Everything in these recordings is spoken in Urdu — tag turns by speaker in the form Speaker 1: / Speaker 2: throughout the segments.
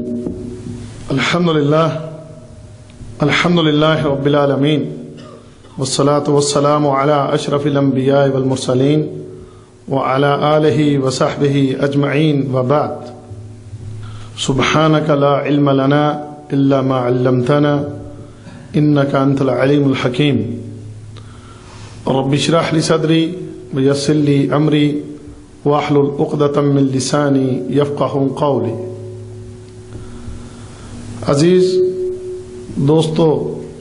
Speaker 1: الحمد لله رب العالمين والصلاة والسلام على أشرف الأنبياء والمرسلين وعلى آله وصحبه أجمعين وبعد. سبحانك لا علم لنا إلا ما علمتنا إنك أنت العليم الحكيم. رب اشرح لي صدري ويسر لي أمري واحلل عقدة من لساني يفقهوا قولي. عزیز دوستو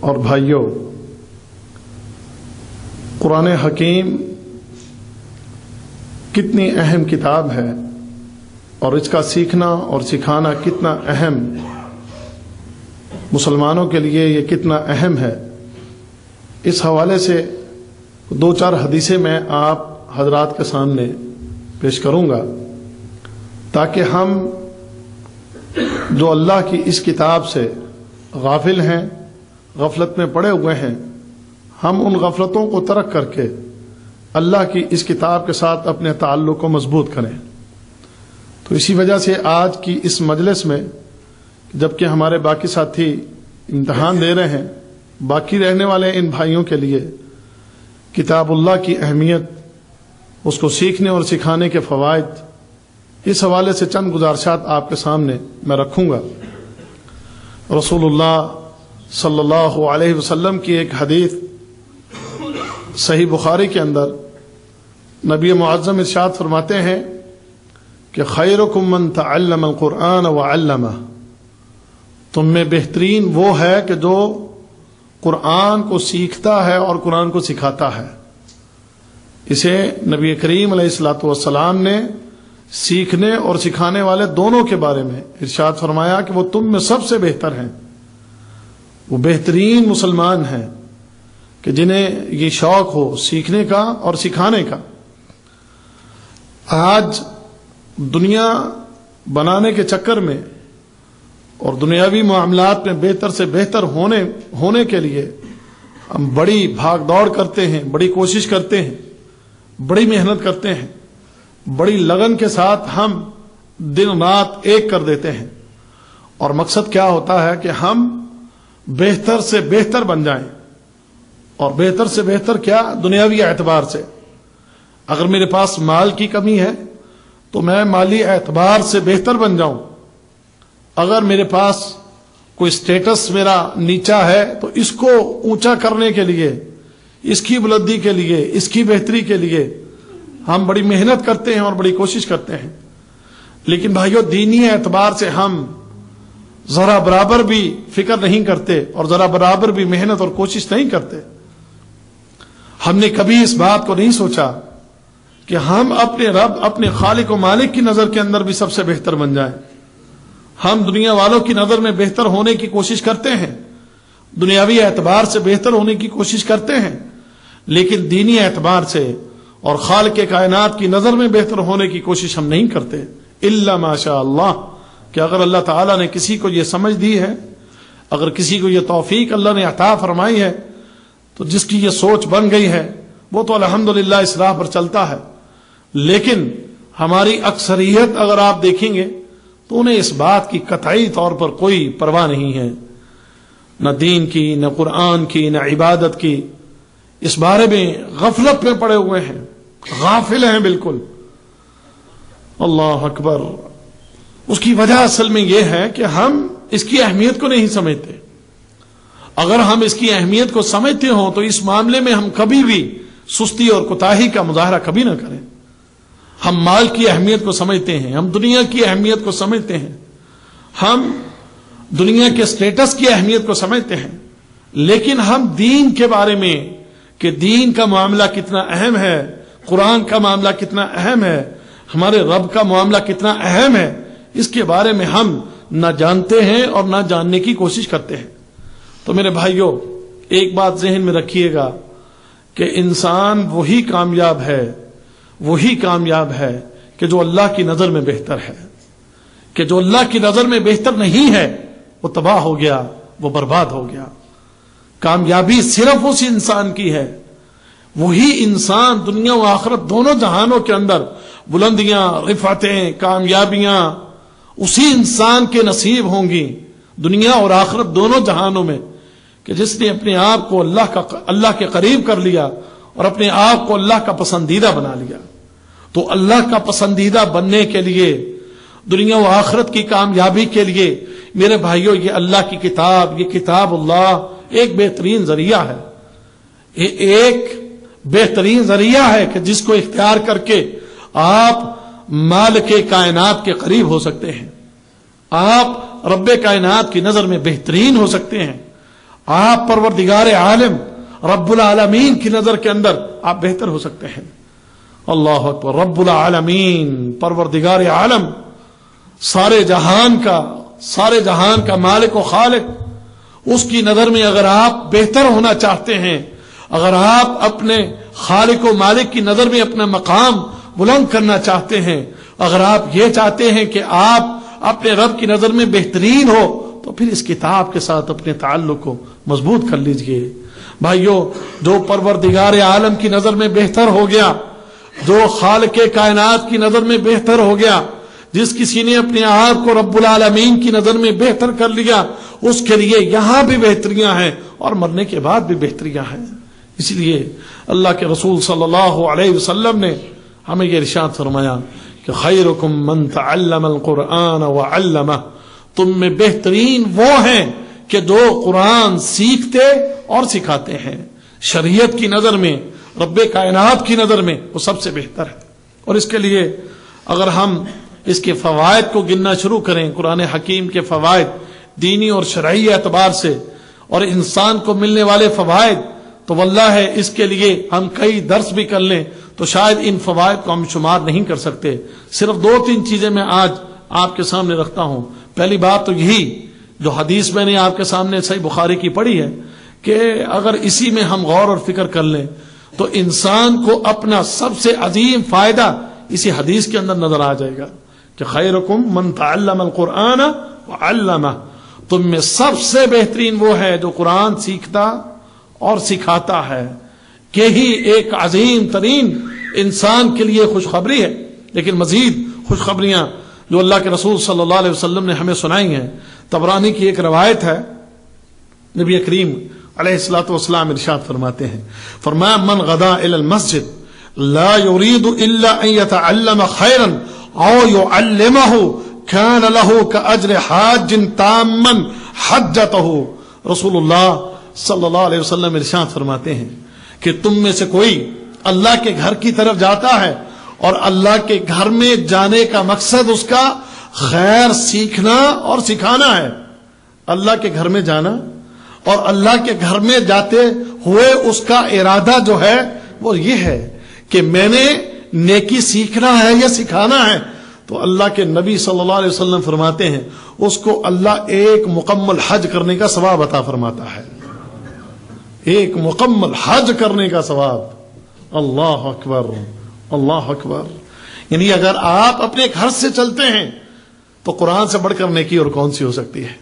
Speaker 1: اور بھائیوں، قرآن حکیم کتنی اہم کتاب ہے اور اس کا سیکھنا اور سکھانا کتنا اہم، مسلمانوں کے لیے یہ کتنا اہم ہے، اس حوالے سے دو چار حدیثیں میں آپ حضرات کے سامنے پیش کروں گا تاکہ ہم جو اللہ کی اس کتاب سے غافل ہیں، غفلت میں پڑے ہوئے ہیں، ہم ان غفلتوں کو ترک کر کے اللہ کی اس کتاب کے ساتھ اپنے تعلق کو مضبوط کریں. تو اسی وجہ سے آج کی اس مجلس میں، جبکہ ہمارے باقی ساتھی امتحان دے رہے ہیں، باقی رہنے والے ان بھائیوں کے لیے کتاب اللہ کی اہمیت، اس کو سیکھنے اور سکھانے کے فوائد، اس حوالے سے چند گزارشات آپ کے سامنے میں رکھوں گا. رسول اللہ صلی اللہ علیہ وسلم کی ایک حدیث صحیح بخاری کے اندر نبی معظم ارشاد فرماتے ہیں کہ خیرکم من تعلم القرآن وعلمہ، تم میں بہترین وہ ہے کہ جو قرآن کو سیکھتا ہے اور قرآن کو سکھاتا ہے. اسے نبی کریم علیہ الصلوۃ والسلام نے سیکھنے اور سکھانے والے دونوں کے بارے میں ارشاد فرمایا کہ وہ تم میں سب سے بہتر ہیں، وہ بہترین مسلمان ہیں کہ جنہیں یہ شوق ہو سیکھنے کا اور سکھانے کا. آج دنیا بنانے کے چکر میں اور دنیاوی معاملات میں بہتر سے بہتر ہونے کے لیے ہم بڑی بھاگ دوڑ کرتے ہیں، بڑی کوشش کرتے ہیں، بڑی محنت کرتے ہیں، بڑی لگن کے ساتھ ہم دن رات ایک کر دیتے ہیں. اور مقصد کیا ہوتا ہے کہ ہم بہتر سے بہتر بن جائیں. اور بہتر سے بہتر کیا؟ دنیاوی اعتبار سے. اگر میرے پاس مال کی کمی ہے تو میں مالی اعتبار سے بہتر بن جاؤں. اگر میرے پاس کوئی سٹیٹس میرا نیچا ہے تو اس کو اونچا کرنے کے لیے، اس کی بلندی کے لیے، اس کی بہتری کے لیے ہم بڑی محنت کرتے ہیں اور بڑی کوشش کرتے ہیں. لیکن بھائیو، دینی اعتبار سے ہم ذرا برابر بھی فکر نہیں کرتے اور ذرا برابر بھی محنت اور کوشش نہیں کرتے. ہم نے کبھی اس بات کو نہیں سوچا کہ ہم اپنے رب، اپنے خالق و مالک کی نظر کے اندر بھی سب سے بہتر بن جائیں. ہم دنیا والوں کی نظر میں بہتر ہونے کی کوشش کرتے ہیں، دنیاوی اعتبار سے بہتر ہونے کی کوشش کرتے ہیں، لیکن دینی اعتبار سے اور خالق کائنات کی نظر میں بہتر ہونے کی کوشش ہم نہیں کرتے. الا ماشاء اللہ، کہ اگر اللہ تعالیٰ نے کسی کو یہ سمجھ دی ہے، اگر کسی کو یہ توفیق اللہ نے عطا فرمائی ہے، تو جس کی یہ سوچ بن گئی ہے وہ تو الحمدللہ اس راہ پر چلتا ہے. لیکن ہماری اکثریت اگر آپ دیکھیں گے تو انہیں اس بات کی قطعی طور پر کوئی پرواہ نہیں ہے، نہ دین کی، نہ قرآن کی، نہ عبادت کی. اس بارے میں غفلت میں پڑے ہوئے ہیں، غافل ہیں بالکل. اللہ اکبر. اس کی وجہ اصل میں یہ ہے کہ ہم اس کی اہمیت کو نہیں سمجھتے. اگر ہم اس کی اہمیت کو سمجھتے ہوں تو اس معاملے میں ہم کبھی بھی سستی اور کوتاہی کا مظاہرہ کبھی نہ کریں. ہم مال کی اہمیت کو سمجھتے ہیں، ہم دنیا کی اہمیت کو سمجھتے ہیں، ہم دنیا کے سٹیٹس کی اہمیت کو سمجھتے ہیں، لیکن ہم دین کے بارے میں کہ دین کا معاملہ کتنا اہم ہے، قرآن کا معاملہ کتنا اہم ہے، ہمارے رب کا معاملہ کتنا اہم ہے، اس کے بارے میں ہم نہ جانتے ہیں اور نہ جاننے کی کوشش کرتے ہیں. تو میرے بھائیوں، ایک بات ذہن میں رکھیے گا کہ انسان وہی کامیاب ہے کہ جو اللہ کی نظر میں بہتر ہے. کہ جو اللہ کی نظر میں بہتر نہیں ہے وہ تباہ ہو گیا، وہ برباد ہو گیا. کامیابی صرف اس انسان کی ہے، وہی انسان دنیا و آخرت دونوں جہانوں کے اندر بلندیاں، رفعتیں، کامیابیاں اسی انسان کے نصیب ہوں گی دنیا اور آخرت دونوں جہانوں میں کہ جس نے اپنے آپ کو اللہ کے قریب کر لیا اور اپنے آپ کو اللہ کا پسندیدہ بنا لیا. تو اللہ کا پسندیدہ بننے کے لیے دنیا و آخرت کی کامیابی کے لیے میرے بھائیوں یہ اللہ کی کتاب، یہ کتاب اللہ ایک بہترین ذریعہ ہے. یہ ایک بہترین ذریعہ ہے کہ جس کو اختیار کر کے آپ مالک کائنات کے قریب ہو سکتے ہیں، آپ رب کائنات کی نظر میں بہترین ہو سکتے ہیں، آپ پروردگار عالم رب العالمین کی نظر کے اندر آپ بہتر ہو سکتے ہیں. اللہ اکبر. رب العالمین، پروردگار عالم، سارے جہان کا مالک و خالق، اس کی نظر میں اگر آپ بہتر ہونا چاہتے ہیں، اگر آپ اپنے خالق و مالک کی نظر میں اپنا مقام بلند کرنا چاہتے ہیں، اگر آپ یہ چاہتے ہیں کہ آپ اپنے رب کی نظر میں بہترین ہو، تو پھر اس کتاب کے ساتھ اپنے تعلق کو مضبوط کر لیجئے. بھائیو، جو پروردگار عالم کی نظر میں بہتر ہو گیا، جو خالق کائنات کی نظر میں بہتر ہو گیا، جس کسی نے اپنے آپ کو رب العالمین کی نظر میں بہتر کر لیا، اس کے لیے یہاں بھی بہتریاں ہیں اور مرنے کے بعد بھی بہتریاں ہیں. اس لیے اللہ کے رسول صلی اللہ علیہ وسلم نے ہمیں یہ ارشاد فرمایا کہ خیرکم من تعلم القرآن وعلمہ، تم میں بہترین وہ ہیں کہ جو قرآن سیکھتے اور سکھاتے ہیں. شریعت کی نظر میں، رب کائنات کی نظر میں وہ سب سے بہتر ہے. اور اس کے لیے اگر ہم اس کے فوائد کو گننا شروع کریں، قرآن حکیم کے فوائد دینی اور شرعی اعتبار سے اور انسان کو ملنے والے فوائد، تو واللہ ہے اس کے لیے ہم کئی درس بھی کر لیں تو شاید ان فوائد کو ہم شمار نہیں کر سکتے. صرف 2-3 چیزیں میں آج آپ کے سامنے رکھتا ہوں. پہلی بات تو یہی جو حدیث میں نے آپ کے سامنے صحیح بخاری کی پڑھی ہے کہ اگر اسی میں ہم غور اور فکر کر لیں تو انسان کو اپنا سب سے عظیم فائدہ اسی حدیث کے اندر نظر آ جائے گا کہ خیرکم من تعلم القرآن وعلمہ، تم میں سب سے بہترین وہ ہے جو قرآن سیکھتا اور سکھاتا ہے. یہی ایک عظیم ترین انسان کے لیے خوشخبری ہے. لیکن مزید خوشخبریاں جو اللہ کے رسول صلی اللہ علیہ وسلم نے ہمیں سنائی ہیں، طبرانی کی ایک روایت ہے، نبی کریم علیہ الصلوۃ والسلام ارشاد فرماتے ہیں، فرمایا من غدا الی المسجد لا يريد الا ان يتعلم خيرا او يعلمه كان له كاجر حاج تاما حجته. رسول اللہ صلی اللہ علیہ وسلم ارشاد فرماتے ہیں کہ تم میں سے کوئی اللہ کے گھر کی طرف جاتا ہے اور اللہ کے گھر میں جانے کا مقصد اس کا خیر سیکھنا اور سکھانا ہے. اللہ کے گھر میں جانا اور اللہ کے گھر میں جاتے ہوئے اس کا ارادہ جو ہے وہ یہ ہے کہ میں نے نیکی سیکھنا ہے یا سکھانا ہے، تو اللہ کے نبی صلی اللہ علیہ وسلم فرماتے ہیں اس کو اللہ ایک مکمل حج کرنے کا ثواب عطا فرماتا ہے. ایک مکمل حج کرنے کا ثواب. اللہ اکبر، اللہ اکبر. یعنی اگر آپ اپنے گھر سے چلتے ہیں تو قرآن سے بڑھ کر نیکی اور کون سی ہو سکتی ہے.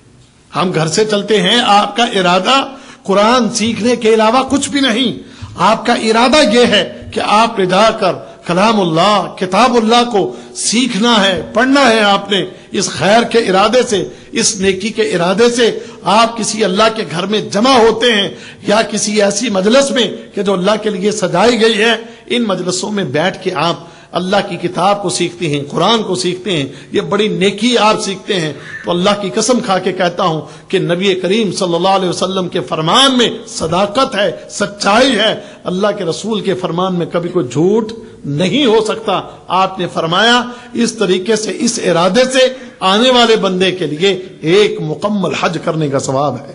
Speaker 1: ہم گھر سے چلتے ہیں، آپ کا ارادہ قرآن سیکھنے کے علاوہ کچھ بھی نہیں. آپ کا ارادہ یہ ہے کہ آپ نے جا کر کلام اللہ، کتاب اللہ کو سیکھنا ہے، پڑھنا ہے. آپ نے اس خیر کے ارادے سے، اس نیکی کے ارادے سے آپ کسی اللہ کے گھر میں جمع ہوتے ہیں یا کسی ایسی مجلس میں کہ جو اللہ کے لیے سجائی گئی ہے، ان مجلسوں میں بیٹھ کے آپ اللہ کی کتاب کو سیکھتے ہیں، قرآن کو سیکھتے ہیں، یہ بڑی نیکی آپ سیکھتے ہیں. تو اللہ کی قسم کھا کے کہتا ہوں کہ نبی کریم صلی اللہ علیہ وسلم کے فرمان میں صداقت ہے، سچائی ہے. اللہ کے رسول کے فرمان میں کبھی کوئی جھوٹ نہیں ہو سکتا. آپ نے فرمایا اس طریقے سے، اس ارادے سے آنے والے بندے کے لیے ایک مکمل حج کرنے کا ثواب ہے.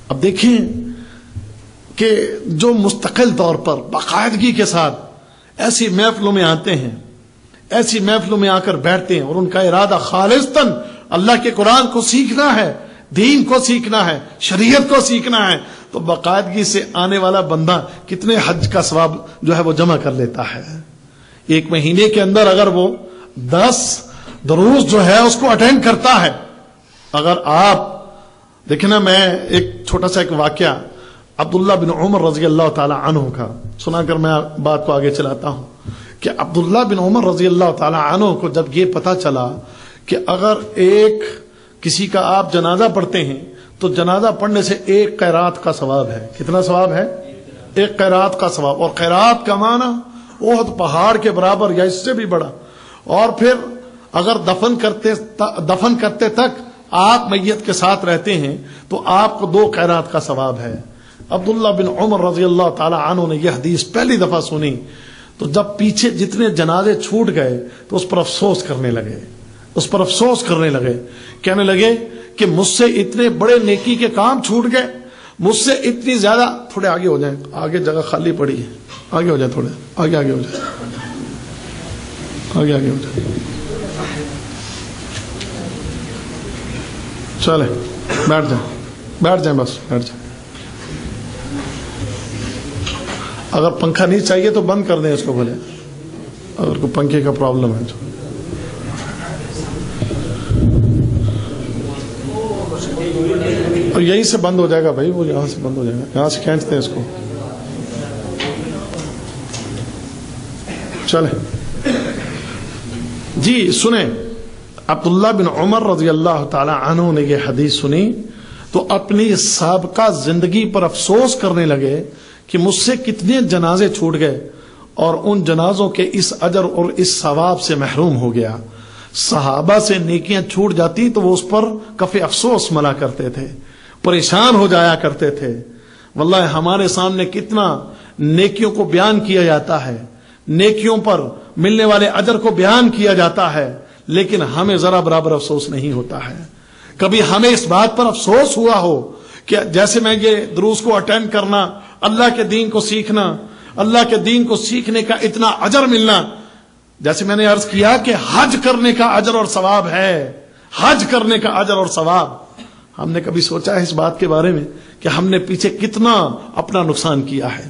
Speaker 1: اب دیکھیں کہ جو مستقل طور پر باقاعدگی کے ساتھ ایسی محفلوں میں آتے ہیں، ایسی محفلوں میں آ کر بیٹھتے ہیں اور ان کا ارادہ خالصتاً اللہ کے قرآن کو سیکھنا ہے، دین کو سیکھنا ہے، شریعت کو سیکھنا ہے، تو باقاعدگی سے آنے والا بندہ کتنے حج کا ثواب جو ہے وہ جمع کر لیتا ہے. ایک مہینے کے اندر اگر وہ 10 دروس جو ہے اس کو اٹینڈ کرتا ہے. اگر آپ دیکھیں نا، میں ایک چھوٹا سا ایک واقعہ عبداللہ بن عمر رضی اللہ تعالی عنہ کا سنا کر میں بات کو آگے چلاتا ہوں کہ عبداللہ بن عمر رضی اللہ تعالی عنہ کو جب یہ پتا چلا کہ اگر کسی کا آپ جنازہ پڑھتے ہیں تو جنازہ پڑھنے سے 1 قیرات کا ثواب ہے. کتنا ثواب ہے؟ 1 قیرات کا ثواب. اور قیرات کا معنی احد پہاڑ کے برابر یا اس سے بھی بڑا. اور پھر اگر دفن کرتے تک آپ میت کے ساتھ رہتے ہیں تو آپ کو 2 قیرات کا ثواب ہے. عبداللہ بن عمر رضی اللہ تعالی عنہ نے یہ حدیث پہلی دفعہ سنی تو جب پیچھے جتنے جنازے چھوٹ گئے تو اس پر افسوس کرنے لگے. کہنے لگے کہ مجھ سے اتنے بڑے نیکی کے کام چھوٹ گئے, مجھ سے اتنی زیادہ. تھوڑے آگے ہو جائیں, آگے جگہ خالی پڑی ہے, آگے ہو جائیں, تھوڑے آگے ہو جائیں, آگے ہو جائیں. چلے بیٹھ جائیں بس بیٹھ جائیں. اگر پنکھا نہیں چاہیے تو بند کر دیں اس کو, بولے اگر کوئی پنکھے کا پرابلم ہے تو. اور یہیں سے بند ہو جائے گا بھائی, وہ یہاں سے بند ہو جائے گا, یہاں سے کھینچتے ہیں اس کو. چلے جی سنیں, عبداللہ بن عمر رضی اللہ تعالی عنہ نے یہ حدیث سنی تو اپنی سابقہ زندگی پر افسوس کرنے لگے کہ مجھ سے کتنے جنازے چھوٹ گئے اور ان جنازوں کے اس اجر اور اس ثواب سے محروم ہو گیا. صحابہ سے نیکیاں چھوٹ جاتی تو وہ اس پر کفِ افسوس ملا کرتے تھے, پریشان ہو جایا کرتے تھے. واللہ ہمارے سامنے کتنا نیکیوں کو بیان کیا جاتا ہے, نیکیوں پر ملنے والے اجر کو بیان کیا جاتا ہے, لیکن ہمیں ذرا برابر افسوس نہیں ہوتا ہے. کبھی ہمیں اس بات پر افسوس ہوا ہو کہ جیسے میں یہ دروس کو اٹینڈ کرنا, اللہ کے دین کو سیکھنا, اللہ کے دین کو سیکھنے کا اتنا اجر ملنا, جیسے میں نے عرض کیا کہ حج کرنے کا اجر اور ثواب ہے, حج کرنے کا اجر اور ثواب. ہم نے کبھی سوچا ہے اس بات کے بارے میں کہ ہم نے پیچھے کتنا اپنا نقصان کیا ہے,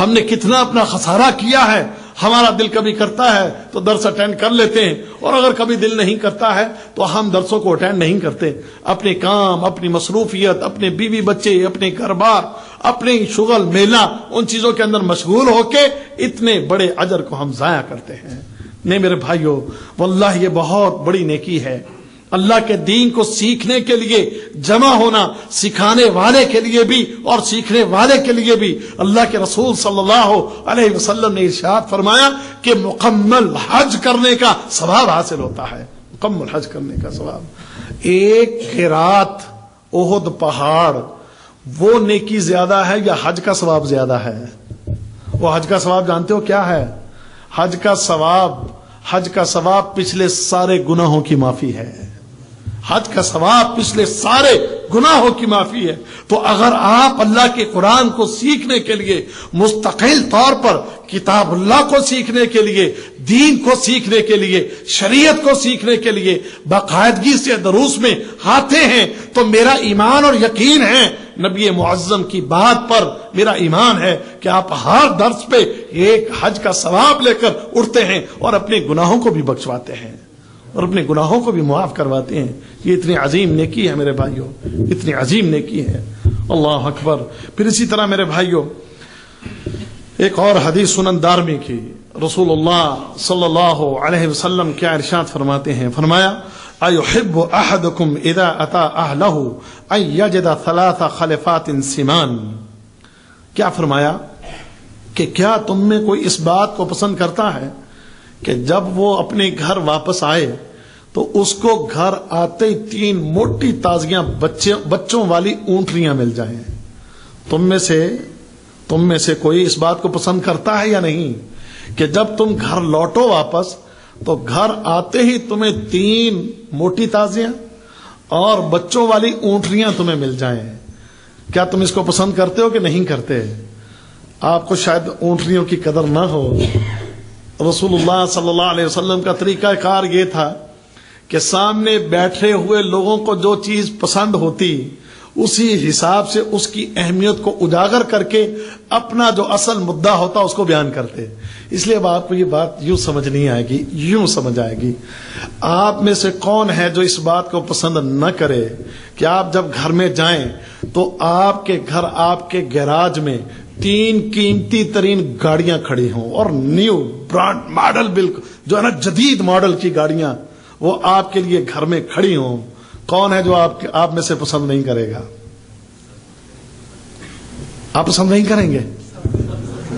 Speaker 1: ہم نے کتنا اپنا خسارہ کیا ہے. ہمارا دل کبھی کرتا ہے تو درس اٹینڈ کر لیتے ہیں, اور اگر کبھی دل نہیں کرتا ہے تو ہم درسوں کو اٹینڈ نہیں کرتے. اپنے کام, اپنی مصروفیت, اپنے بیوی بچے, اپنے گھر بار, اپنے شغل میلہ, ان چیزوں کے اندر مشغول ہو کے اتنے بڑے اجر کو ہم ضائع کرتے ہیں. نہیں میرے بھائیو, واللہ یہ بہت بڑی نیکی ہے. اللہ کے دین کو سیکھنے کے لیے جمع ہونا, سکھانے والے کے لیے بھی اور سیکھنے والے کے لیے بھی. اللہ کے رسول صلی اللہ علیہ وسلم نے ارشاد فرمایا کہ مکمل حج کرنے کا ثواب حاصل ہوتا ہے, مکمل حج کرنے کا ثواب. 1 قیرات احد پہاڑ, وہ نیکی زیادہ ہے یا حج کا ثواب زیادہ ہے؟ وہ حج کا ثواب جانتے ہو کیا ہے؟ حج کا ثواب پچھلے سارے گناہوں کی معافی ہے. حج کا ثواب پچھلے سارے گناہوں کی معافی ہے. تو اگر آپ اللہ کے قرآن کو سیکھنے کے لیے مستقل طور پر, کتاب اللہ کو سیکھنے کے لیے, دین کو سیکھنے کے لیے, شریعت کو سیکھنے کے لیے باقاعدگی سے دروس میں آتے ہیں تو میرا ایمان اور یقین ہے, نبی معظم کی بات پر میرا ایمان ہے کہ آپ ہر درس پہ 1 حج کا ثواب لے کر اٹھتے ہیں اور اپنے گناہوں کو بھی بخشواتے ہیں اور اپنے گناہوں کو بھی معاف کرواتے ہیں. یہ اتنی عظیم نیکی ہے میرے بھائیوں, اتنی عظیم نیکی ہے. اللہ اکبر. پھر اسی طرح میرے بھائیوں ایک اور حدیث سنن دارمی کی, رسول اللہ صلی اللہ علیہ وسلم کیا ارشاد فرماتے ہیں, فرمایا اَيُحِبُّ أَحَدُكُمْ إِذَا أَتَى أَهْلَهُ أَن يَجِدَ 3 خَلِفَاتٍ سِمَانٍ. کیا فرمایا کہ کیا تم میں کوئی اس بات کو پسند کرتا ہے کہ جب وہ اپنے گھر واپس آئے تو اس کو گھر آتے ہی 3 موٹی تازیاں بچوں والی اونٹنیاں مل جائیں؟ تم میں سے کوئی اس بات کو پسند کرتا ہے یا نہیں کہ جب تم گھر لوٹو واپس تو گھر آتے ہی تمہیں 3 موٹی تازیاں اور بچوں والی اونٹنیاں تمہیں مل جائیں؟ کیا تم اس کو پسند کرتے ہو کہ نہیں کرتے؟ آپ کو شاید اونٹنیوں کی قدر نہ ہو. رسول اللہ صلی اللہ علیہ وسلم کا طریقہ کار یہ تھا کہ سامنے بیٹھے ہوئے لوگوں کو جو چیز پسند ہوتی اسی حساب سے اس کی اہمیت کو اجاگر کر کے اپنا جو اصل مدعا ہوتا اس کو بیان کرتے. اس لیے اب آپ کو یہ بات یوں سمجھ نہیں آئے گی, یوں سمجھ آئے گی. آپ میں سے کون ہے جو اس بات کو پسند نہ کرے کہ آپ جب گھر میں جائیں تو آپ کے گھر, آپ کے گیراج میں 3 قیمتی ترین گاڑیاں کھڑی ہوں اور نیو برانڈ ماڈل, بالکل جو ہے نا جدید ماڈل کی گاڑیاں, وہ آپ کے لیے گھر میں کھڑی ہوں، کون ہے جو آپ میں سے پسند نہیں کرے گا؟ آپ پسند نہیں کریں گے؟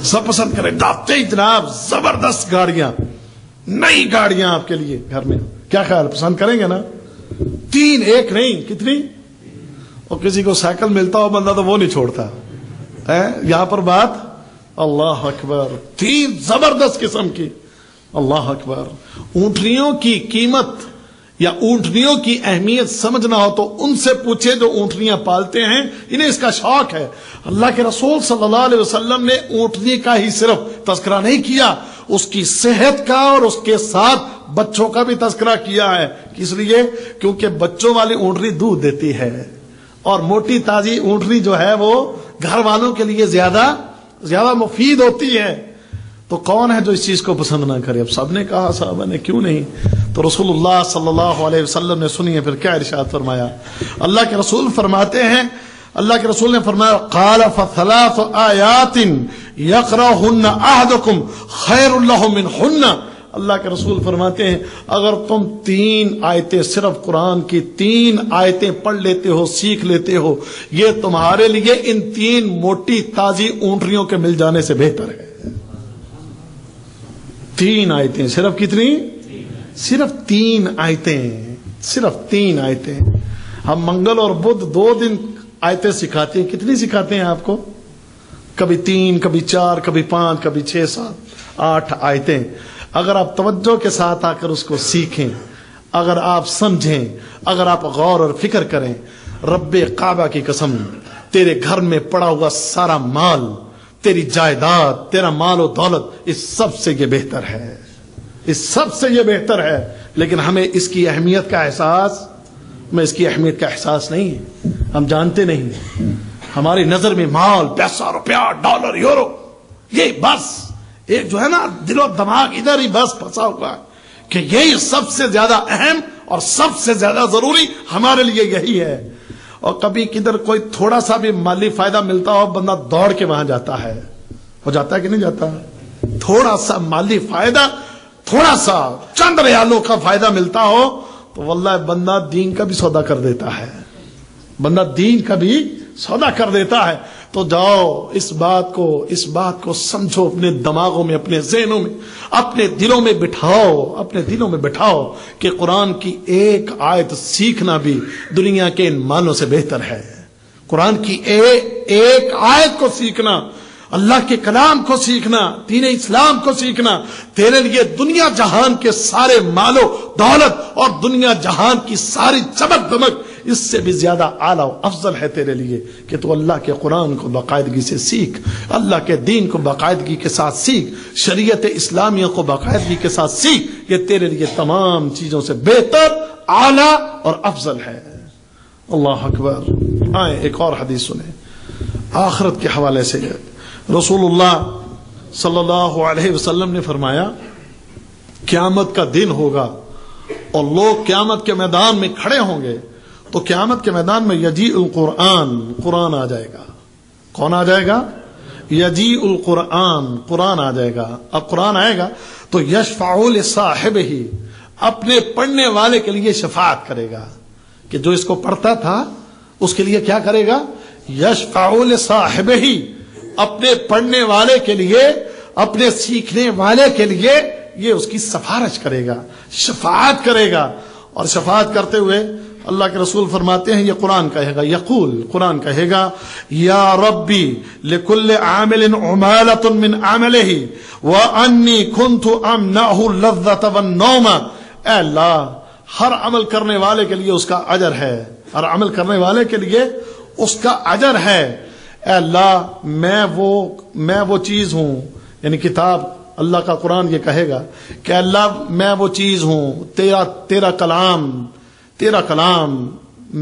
Speaker 1: سب پسند کریں، ڈاکتے ہی جناب زبردست گاڑیاں، نئی گاڑیاں آپ کے لیے گھر میں، کیا خیال پسند کریں گے نا؟ 3 ایک نہیں، کتنی؟ اور کسی کو سائیکل ملتا ہو بندہ تو وہ نہیں چھوڑتا ہے۔ یہاں پر بات اللہ اکبر، 3 زبردست قسم کی، اللہ اکبر۔ اونٹنیوں کی قیمت یا اونٹنیوں کی اہمیت سمجھنا ہو تو ان سے پوچھے جو اونٹنیاں پالتے ہیں، انہیں اس کا شوق ہے۔ اللہ کے رسول صلی اللہ علیہ وسلم نے اونٹنی کا ہی صرف تذکرہ نہیں کیا، اس کی صحت کا اور اس کے ساتھ بچوں کا بھی تذکرہ کیا ہے۔ اس لیے کیونکہ بچوں والی اونٹنی دودھ دیتی ہے، اور موٹی تازی اونٹنی جو ہے وہ گھر والوں کے لیے زیادہ مفید ہوتی ہے۔ تو کون ہے جو اس چیز کو پسند نہ کرے؟ اب سب نے کہا، صحابہ نے، کیوں نہیں؟ تو رسول اللہ صلی اللہ علیہ وسلم نے سنیے پھر کیا ارشاد فرمایا۔ اللہ کے رسول فرماتے ہیں، اللہ کے رسول نے فرمایا قال فثلاث آیات یقرأہن احدکم خیر لہ منہن۔ اللہ کے رسول فرماتے ہیں اگر تم 3 آیتیں، صرف قرآن کی 3 آیتیں پڑھ لیتے ہو، سیکھ لیتے ہو، یہ تمہارے لیے ان 3 موٹی تازی اونٹنیوں کے مل جانے سے بہتر ہے۔ 3 آیتیں، صرف کتنی؟ صرف 3 آیتیں، صرف 3 آیتیں۔ ہم منگل اور بدھ 2 دن آیتیں سکھاتے ہیں، کتنی سکھاتے ہیں آپ کو؟ کبھی 3، کبھی 4، کبھی 5، کبھی 6، 7، 8 آیتیں۔ اگر آپ توجہ کے ساتھ آ کر اس کو سیکھیں، اگر آپ سمجھیں، اگر آپ غور اور فکر کریں، رب کعبہ کی قسم، تیرے گھر میں پڑا ہوا سارا مال، تیری جائیداد، تیرا مال و دولت، اس سب سے یہ بہتر ہے، اس سب سے یہ بہتر ہے۔ لیکن ہمیں اس کی اہمیت کا احساس، میں اس کی اہمیت کا احساس نہیں ہے، ہم جانتے نہیں۔ ہماری نظر میں مال، پیسہ، روپیہ، ڈالر، یورو، یہ بس ایک جو ہے نا دل و دماغ ادھر ہی بس پھنسا ہوا ہے کہ یہی سب سے زیادہ اہم اور سب سے زیادہ ضروری ہمارے لیے یہی ہے۔ اور کبھی کدھر کوئی تھوڑا سا بھی مالی فائدہ ملتا ہو، بندہ دوڑ کے وہاں جاتا ہے، ہو جاتا ہے کہ نہیں جاتا؟ تھوڑا سا مالی فائدہ، تھوڑا سا چند ریالوں کا فائدہ ملتا ہو تو واللہ بندہ دین کا بھی سودا کر دیتا ہے، بندہ دین کا بھی سودا کر دیتا ہے۔ تو جاؤ اس بات کو سمجھو، اپنے دماغوں میں، اپنے ذہنوں میں، اپنے دلوں میں بٹھاؤ کہ قرآن کی ایک آیت سیکھنا بھی دنیا کے ان مالوں سے بہتر ہے۔ قرآن کی ایک آیت کو سیکھنا، اللہ کے کلام کو سیکھنا، دین اسلام کو سیکھنا، تیرے لیے دنیا جہان کے سارے مال و دولت اور دنیا جہان کی ساری چمک دمک اس سے بھی زیادہ اعلیٰ و افضل ہے تیرے لیے کہ تو اللہ کے قرآن کو باقاعدگی سے سیکھ، اللہ کے دین کو باقاعدگی کے ساتھ سیکھ، شریعت اسلامیہ کو باقاعدگی کے ساتھ سیکھ، یہ تیرے لیے تمام چیزوں سے بہتر، اعلیٰ اور افضل ہے۔ اللہ اکبر۔ آئیں ایک اور حدیث سنیں آخرت کے حوالے سے۔ رسول اللہ صلی اللہ علیہ وسلم نے فرمایا قیامت کا دن ہوگا اور لوگ قیامت کے میدان میں کھڑے ہوں گے تو قیامت کے میدان میں یجیء القرآن، قرآن آ جائے گا۔ کون آ جائے گا؟ یجیء القرآن، قرآن آ جائے گا۔ اب قرآن آئے گا تو یشفع لصاحبہ، اپنے پڑھنے والے کے لیے شفاعت کرے گا، کہ جو اس کو پڑھتا تھا اس کے لیے کیا کرے گا؟ یشفع لصاحبہ، اپنے پڑھنے والے کے لیے، اپنے سیکھنے والے کے لیے یہ اس کی سفارش کرے گا، شفاعت کرے گا۔ اور شفاعت کرتے ہوئے اللہ کے رسول فرماتے ہیں، یہ قرآن کہے گا، یقول، قرآن کہے گا، یا ربی لکل عامل عمالۃ من عملہ وانی کنت امنعہ اللذۃ والنوم۔ اے اللہ، ہر عمل کرنے والے کے لیے اس کا اجر ہے، ہر عمل کرنے والے کے لیے اس کا اجر ہے۔ اے اللہ، میں وہ چیز ہوں، یعنی کتاب، اللہ کا قرآن یہ کہے گا کہ اللہ میں وہ چیز ہوں، تیرا کلام،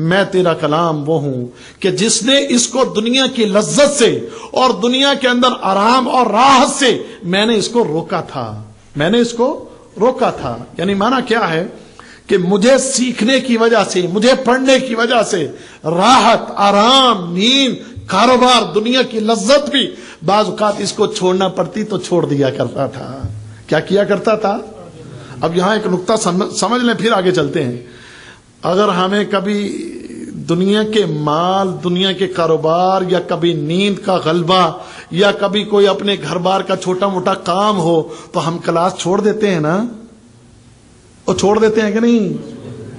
Speaker 1: میں تیرا کلام وہ ہوں کہ جس نے اس کو دنیا کی لذت سے اور دنیا کے اندر آرام اور راحت سے میں نے اس کو روکا تھا، یعنی معنی کیا ہے کہ مجھے سیکھنے کی وجہ سے، مجھے پڑھنے کی وجہ سے راحت، آرام، نیند، کاروبار، دنیا کی لذت بھی بعض اوقات اس کو چھوڑنا پڑتی تو چھوڑ دیا کرتا تھا۔ کیا کیا کرتا تھا؟ اب یہاں ایک نقطہ سمجھ لیں، پھر آگے چلتے ہیں. اگر ہمیں کبھی دنیا کے مال، دنیا کے کاروبار، یا کبھی نیند کا غلبہ، یا کبھی کوئی اپنے گھر بار کا چھوٹا موٹا کام ہو تو ہم کلاس چھوڑ دیتے ہیں نا؟ وہ چھوڑ دیتے ہیں کہ نہیں؟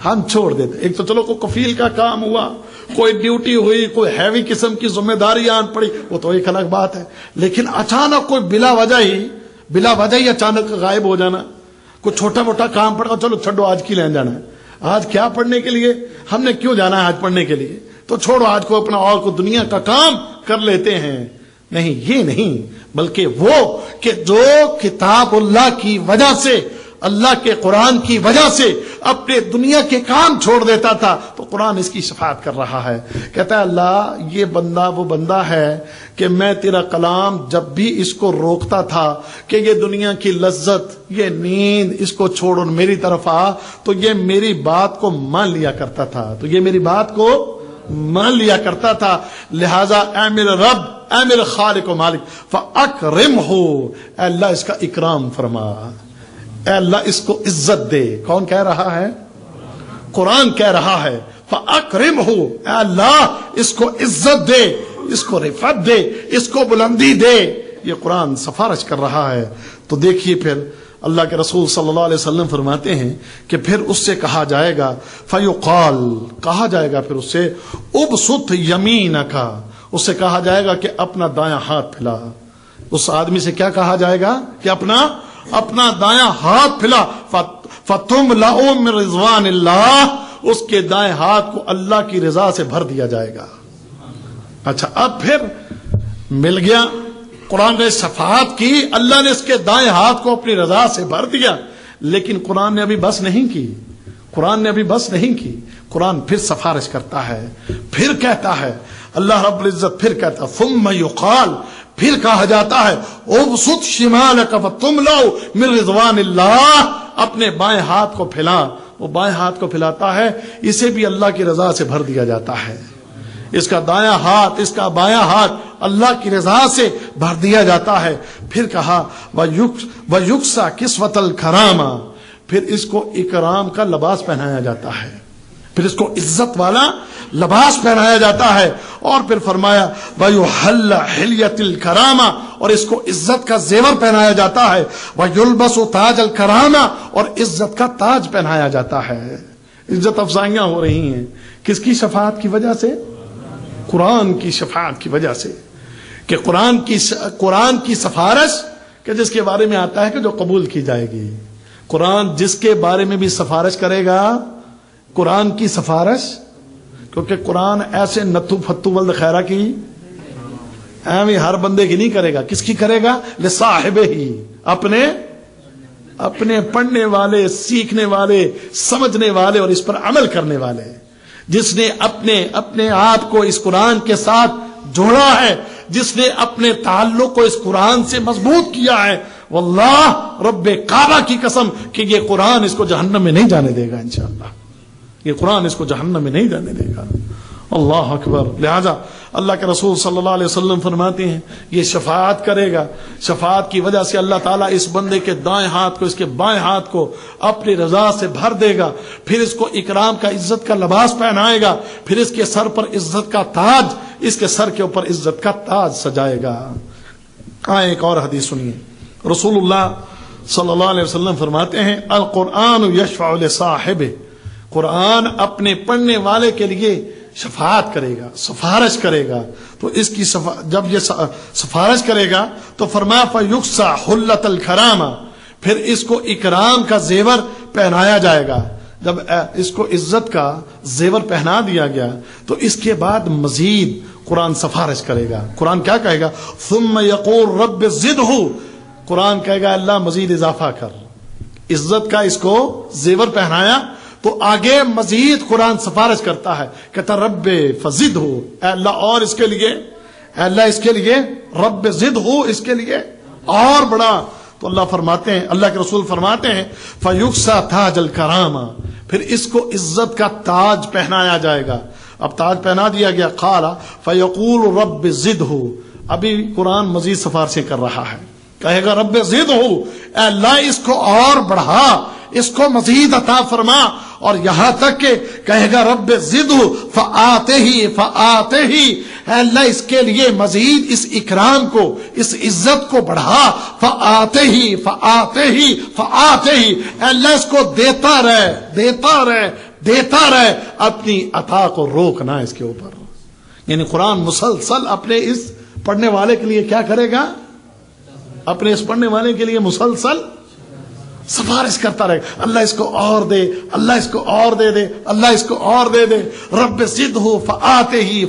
Speaker 1: ہم چھوڑ دیتے. ایک تو چلو کوئی کفیل کا کام ہوا، کوئی ڈیوٹی ہوئی، کوئی ہیوی قسم کی ذمہ داری آن پڑی، وہ تو ایک الگ بات ہے. لیکن اچانک کوئی بلا وجہ ہی اچانک غائب ہو جانا، کوئی چھوٹا موٹا کام پڑا، چلو چھوڑو آج کی لین جانا ہے، آج کیا پڑھنے کے لیے، ہم نے کیوں جانا ہے آج پڑھنے کے لیے، تو چھوڑو آج کو اپنا اور کو دنیا کا کام کر لیتے ہیں. نہیں، یہ نہیں، بلکہ وہ کہ جو کتاب اللہ کی وجہ سے، اللہ کے قرآن کی وجہ سے اپنے دنیا کے کام چھوڑ دیتا تھا، تو قرآن اس کی شفاعت کر رہا ہے. کہتا ہے اللہ یہ بندہ وہ بندہ ہے کہ میں تیرا کلام جب بھی اس کو روکتا تھا کہ یہ دنیا کی لذت، یہ نیند، اس کو چھوڑ اور میری طرف آ، تو یہ میری بات کو مان لیا کرتا تھا. لہذا اے میرے رب، اے میرے خالق و مالک، فاکرمہ، اے اللہ اس کا اکرام فرما، اے اللہ اس کو عزت دے. کون کہہ رہا ہے؟ قرآن کہہ رہا ہے. فاکرمہ، اے اللہ اس کو عزت دے، اس کو رفعت دے، اس کو بلندی دے. یہ قرآن سفارش کر رہا ہے. تو دیکھیے پھر اللہ کے رسول صلی اللہ علیہ وسلم فرماتے ہیں کہ پھر اس سے کہا جائے گا، فیقال، کہا جائے گا پھر اس سے، ابسط یمینک، اس سے کہا جائے گا کہ اپنا دایاں ہاتھ پھیلا. اس آدمی سے کیا کہا جائے گا کہ اپنا دایاں ہاتھ پھیلا. فتملأ من رضوان اللہ، اس کے دائیں ہاتھ کو اللہ کی رضا سے بھر دیا جائے گا. اچھا، اب پھر مل گیا، قرآن نے شفاعت کی، اللہ نے اس کے دائیں ہاتھ کو اپنی رضا سے بھر دیا. لیکن قرآن نے ابھی بس نہیں کی. قرآن پھر سفارش کرتا ہے، پھر کہتا ہے اللہ رب العزت، پھر کہتا ہے ثم یقال، پھر کہا جاتا ہے ابسط شمالک فتملأ من رضوان اللہ، اپنے بائیں ہاتھ کو پھیلا. وہ بائیں ہاتھ کو پھیلاتا ہے، اسے بھی اللہ کی رضا سے بھر دیا جاتا ہے. اس کا دایاں ہاتھ، اس کا بایاں ہاتھ اللہ کی رضا سے بھر دیا جاتا ہے. پھر کہا وَيُكْسَى كِسْوَةَ الْكَرَامَةِ، پھر اس کو اکرام کا لباس پہنایا جاتا ہے، پھر اس کو عزت والا لباس پہنایا جاتا ہے. اور پھر فرمایا وَيُحَلَّ حِلْيَةِ الْكَرَامَةِ، اور اس کو عزت کا زیور پہنایا جاتا ہے. وَيُلْبَسُ تَاجَ الْكَرَامَةِ، اور عزت کا تاج پہنایا جاتا ہے. عزت افزائیاں ہو رہی ہیں کس کی شفاعت کی وجہ سے؟ قرآن کی شفاعت کی وجہ سے. کہ قرآن کی سفارش، کہ جس کے بارے میں آتا ہے کہ جو قبول کی جائے گی. قرآن جس کے بارے میں بھی سفارش کرے گا، قرآن کی سفارش، کیونکہ قرآن ایسے نتھو فتو ولد خیرہ کی ہر بندے کی نہیں کرے گا. کس کی کرے گا؟ لصاحبہ ہی، اپنے پڑھنے والے، سیکھنے والے، سمجھنے والے اور اس پر عمل کرنے والے. جس نے اپنے آپ کو اس قرآن کے ساتھ جوڑا ہے، جس نے اپنے تعلق کو اس قرآن سے مضبوط کیا ہے، واللہ رب کعبہ کی قسم کہ یہ قرآن اس کو جہنم میں نہیں جانے دے گا. انشاءاللہ یہ قرآن اس کو جہنم میں نہیں جانے دے گا. اللہ اکبر. لہذا اللہ کے رسول صلی اللہ علیہ وسلم فرماتے ہیں یہ شفاعت کرے گا. شفاعت کی وجہ سے اللہ تعالیٰ اس بندے کے دائیں ہاتھ کو، اس کے بائیں ہاتھ کو اپنی رضا سے بھر دے گا. پھر اس کو اکرام کا، عزت کا لباس پہنائے گا. پھر اس کے سر پر عزت کا تاج، اس کے سر کے اوپر عزت کا تاج سجائے گا. ایک اور حدیث سنیے. رسول اللہ صلی اللہ علیہ وسلم فرماتے ہیں القرآن یشفع لصاحبہ، قرآن اپنے پڑھنے والے کے لیے شفاعت کرے گا، سفارش کرے گا. تو اس کی جب یہ سفارش کرے گا تو فرمایا فیکسا حلت الکرامہ، پھر اس کو اکرام کا زیور پہنایا جائے گا. جب اس کو عزت کا زیور پہنا دیا گیا تو اس کے بعد مزید قرآن سفارش کرے گا. قرآن کیا کہے گا؟ ثم یقول رب زدہ، قرآن کہے گا اللہ مزید اضافہ کر. عزت کا اس کو زیور پہنایا تو آگے مزید قرآن سفارش کرتا ہے، کہتا رب فزد ہو، اے اللہ اور اس کے لیے، اے اللہ اس کے لیے، رب زد ہو اس کے لیے اور بڑا. تو اللہ فرماتے ہیں، اللہ کے رسول فرماتے ہیں فیکسا تاج الکرامہ، پھر اس کو عزت کا تاج پہنایا جائے گا. اب تاج پہنا دیا گیا. قال فیقول رب زد ہو، ابھی قرآن مزید سفارشیں کر رہا ہے. کہے گا رب زد ہو، اے اللہ اس کو اور بڑھا، اس کو مزید عطا فرما، اور یہاں تک کہ کہے گا رب زدہ فآتہ ہی، اے اللہ اس کے لیے مزید اس اکرام کو، اس عزت کو بڑھا، فآتہ ہی اے اللہ اس کو دیتا رہے، اپنی عطا کو روکنا اس کے اوپر۔ یعنی قرآن مسلسل اپنے اس پڑھنے والے کے لیے کیا کرے گا؟ اپنے اس پڑھنے والے کے لیے مسلسل سفارش کرتا رہے، اللہ اس کو اور دے، اللہ اس کو اور دے دے، اللہ اس کو اور دے دے، رب زدہ فآتہ ہی،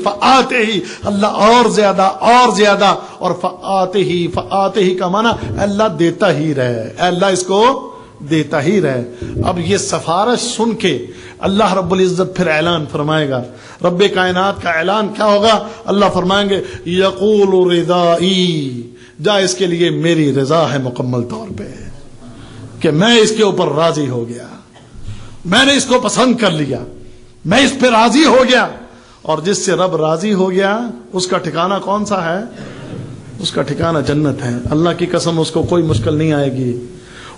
Speaker 1: اللہ اور زیادہ، اور فآتہ ہی کا معنی اللہ دیتا ہی رہے، اللہ اس کو دیتا ہی رہے۔ اب یہ سفارش سن کے اللہ رب العزت پھر اعلان فرمائے گا، رب کائنات کا اعلان کیا ہوگا؟ اللہ فرمائیں گے یقول رضائی، جا اس کے لیے میری رضا ہے مکمل طور پہ، کہ میں اس کے اوپر راضی ہو گیا، میں نے اس کو پسند کر لیا، میں اس پہ راضی ہو گیا۔ اور جس سے رب راضی ہو گیا اس کا ٹھکانہ کون سا ہے؟ اس کا ٹھکانہ جنت ہے۔ اللہ کی قسم اس کو کوئی مشکل نہیں آئے گی،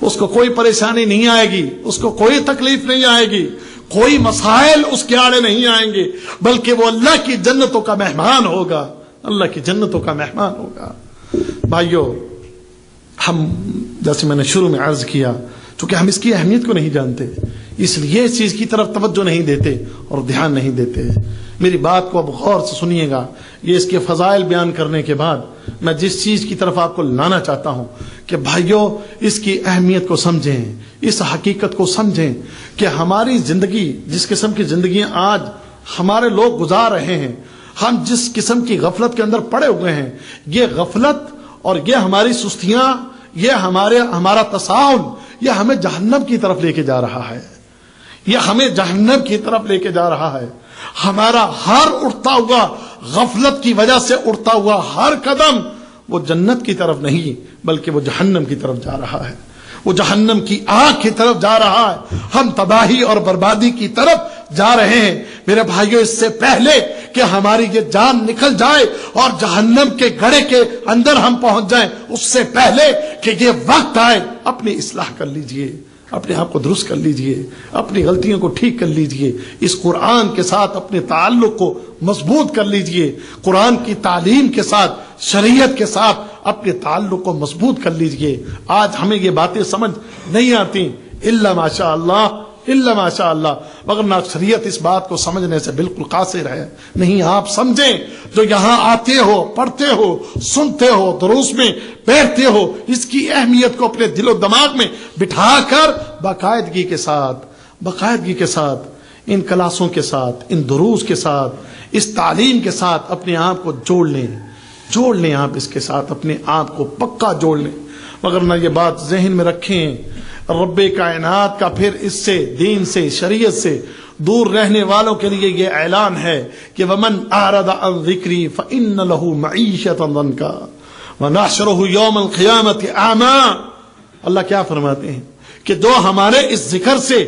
Speaker 1: اس کو کوئی پریشانی نہیں آئے گی، اس کو کوئی تکلیف نہیں آئے گی، کوئی مسائل اس کے آڑے نہیں آئیں گے، بلکہ وہ اللہ کی جنتوں کا مہمان ہوگا، اللہ کی جنتوں کا مہمان ہوگا۔ بھائیو، ہم جیسے میں نے شروع میں عرض کیا، چونکہ ہم اس کی اہمیت کو نہیں جانتے، اس لیے اس چیز کی طرف توجہ نہیں دیتے اور دھیان نہیں دیتے۔ میری بات کو اب غور سے سنیے گا، یہ اس کے فضائل بیان کرنے کے بعد میں جس چیز کی طرف آپ کو لانا چاہتا ہوں کہ بھائیو اس کی اہمیت کو سمجھیں، اس حقیقت کو سمجھیں کہ ہماری زندگی، جس قسم کی زندگیاں آج ہمارے لوگ گزار رہے ہیں، ہم جس قسم کی غفلت کے اندر پڑے ہوئے ہیں، یہ غفلت اور یہ ہماری سستیاں، یہ ہمارا تساہل، یہ ہمیں جہنم کی طرف لے کے جا رہا ہے، یہ ہمیں جہنم کی طرف لے کے جا رہا ہے۔ ہمارا ہر اٹھتا ہوا، غفلت کی وجہ سے اٹھتا ہوا ہر قدم وہ جنت کی طرف نہیں بلکہ وہ جہنم کی طرف جا رہا ہے، وہ جہنم کی آگ کی طرف جا رہا ہے، ہم تباہی اور بربادی کی طرف جا رہے ہیں۔ میرے بھائیو، اس سے پہلے کہ ہماری یہ جان نکل جائے اور جہنم کے گڑھے کے اندر ہم پہنچ جائیں، اس سے پہلے کہ یہ وقت آئے، اپنی اصلاح کر لیجئے، اپنے آپ کو درست کر لیجئے، اپنی غلطیوں کو ٹھیک کر لیجئے، اس قرآن کے ساتھ اپنے تعلق کو مضبوط کر لیجئے، قرآن کی تعلیم کے ساتھ، شریعت کے ساتھ اپنے تعلق کو مضبوط کر لیجئے۔ آج ہمیں یہ باتیں سمجھ نہیں آتی، الا ماشاء اللہ، مگر شریعت اس بات کو سمجھنے سے بالکل قاصر ہے۔ نہیں، آپ سمجھیں، جو یہاں آتے ہو، پڑھتے ہو، سنتے ہو، دروس میں بیٹھتے ہو، اس کی اہمیت کو اپنے دل و دماغ میں بٹھا کر باقاعدگی کے ساتھ ان کلاسوں کے ساتھ، ان دروس کے ساتھ، اس تعلیم کے ساتھ اپنے آپ کو جوڑ لیں آپ اس کے ساتھ اپنے آپ کو پکا جوڑ لیں، مگر نہ یہ بات ذہن میں رکھیں، رب کائنات کا پھر اس سے، دین سے، شریعت سے دور رہنے والوں کے لیے یہ اعلان ہے کہ وَمَنْ أَعْرَضَ عَنْ ذِكْرِي فَإِنَّ لَهُ مَعِيشَةً ضَنْكًا وَنَحْشُرُهُ يَوْمَ الْقِيَامَةِ أَعْمَىٰ۔ اللہ کیا فرماتے ہیں کہ جو ہمارے اس ذکر سے،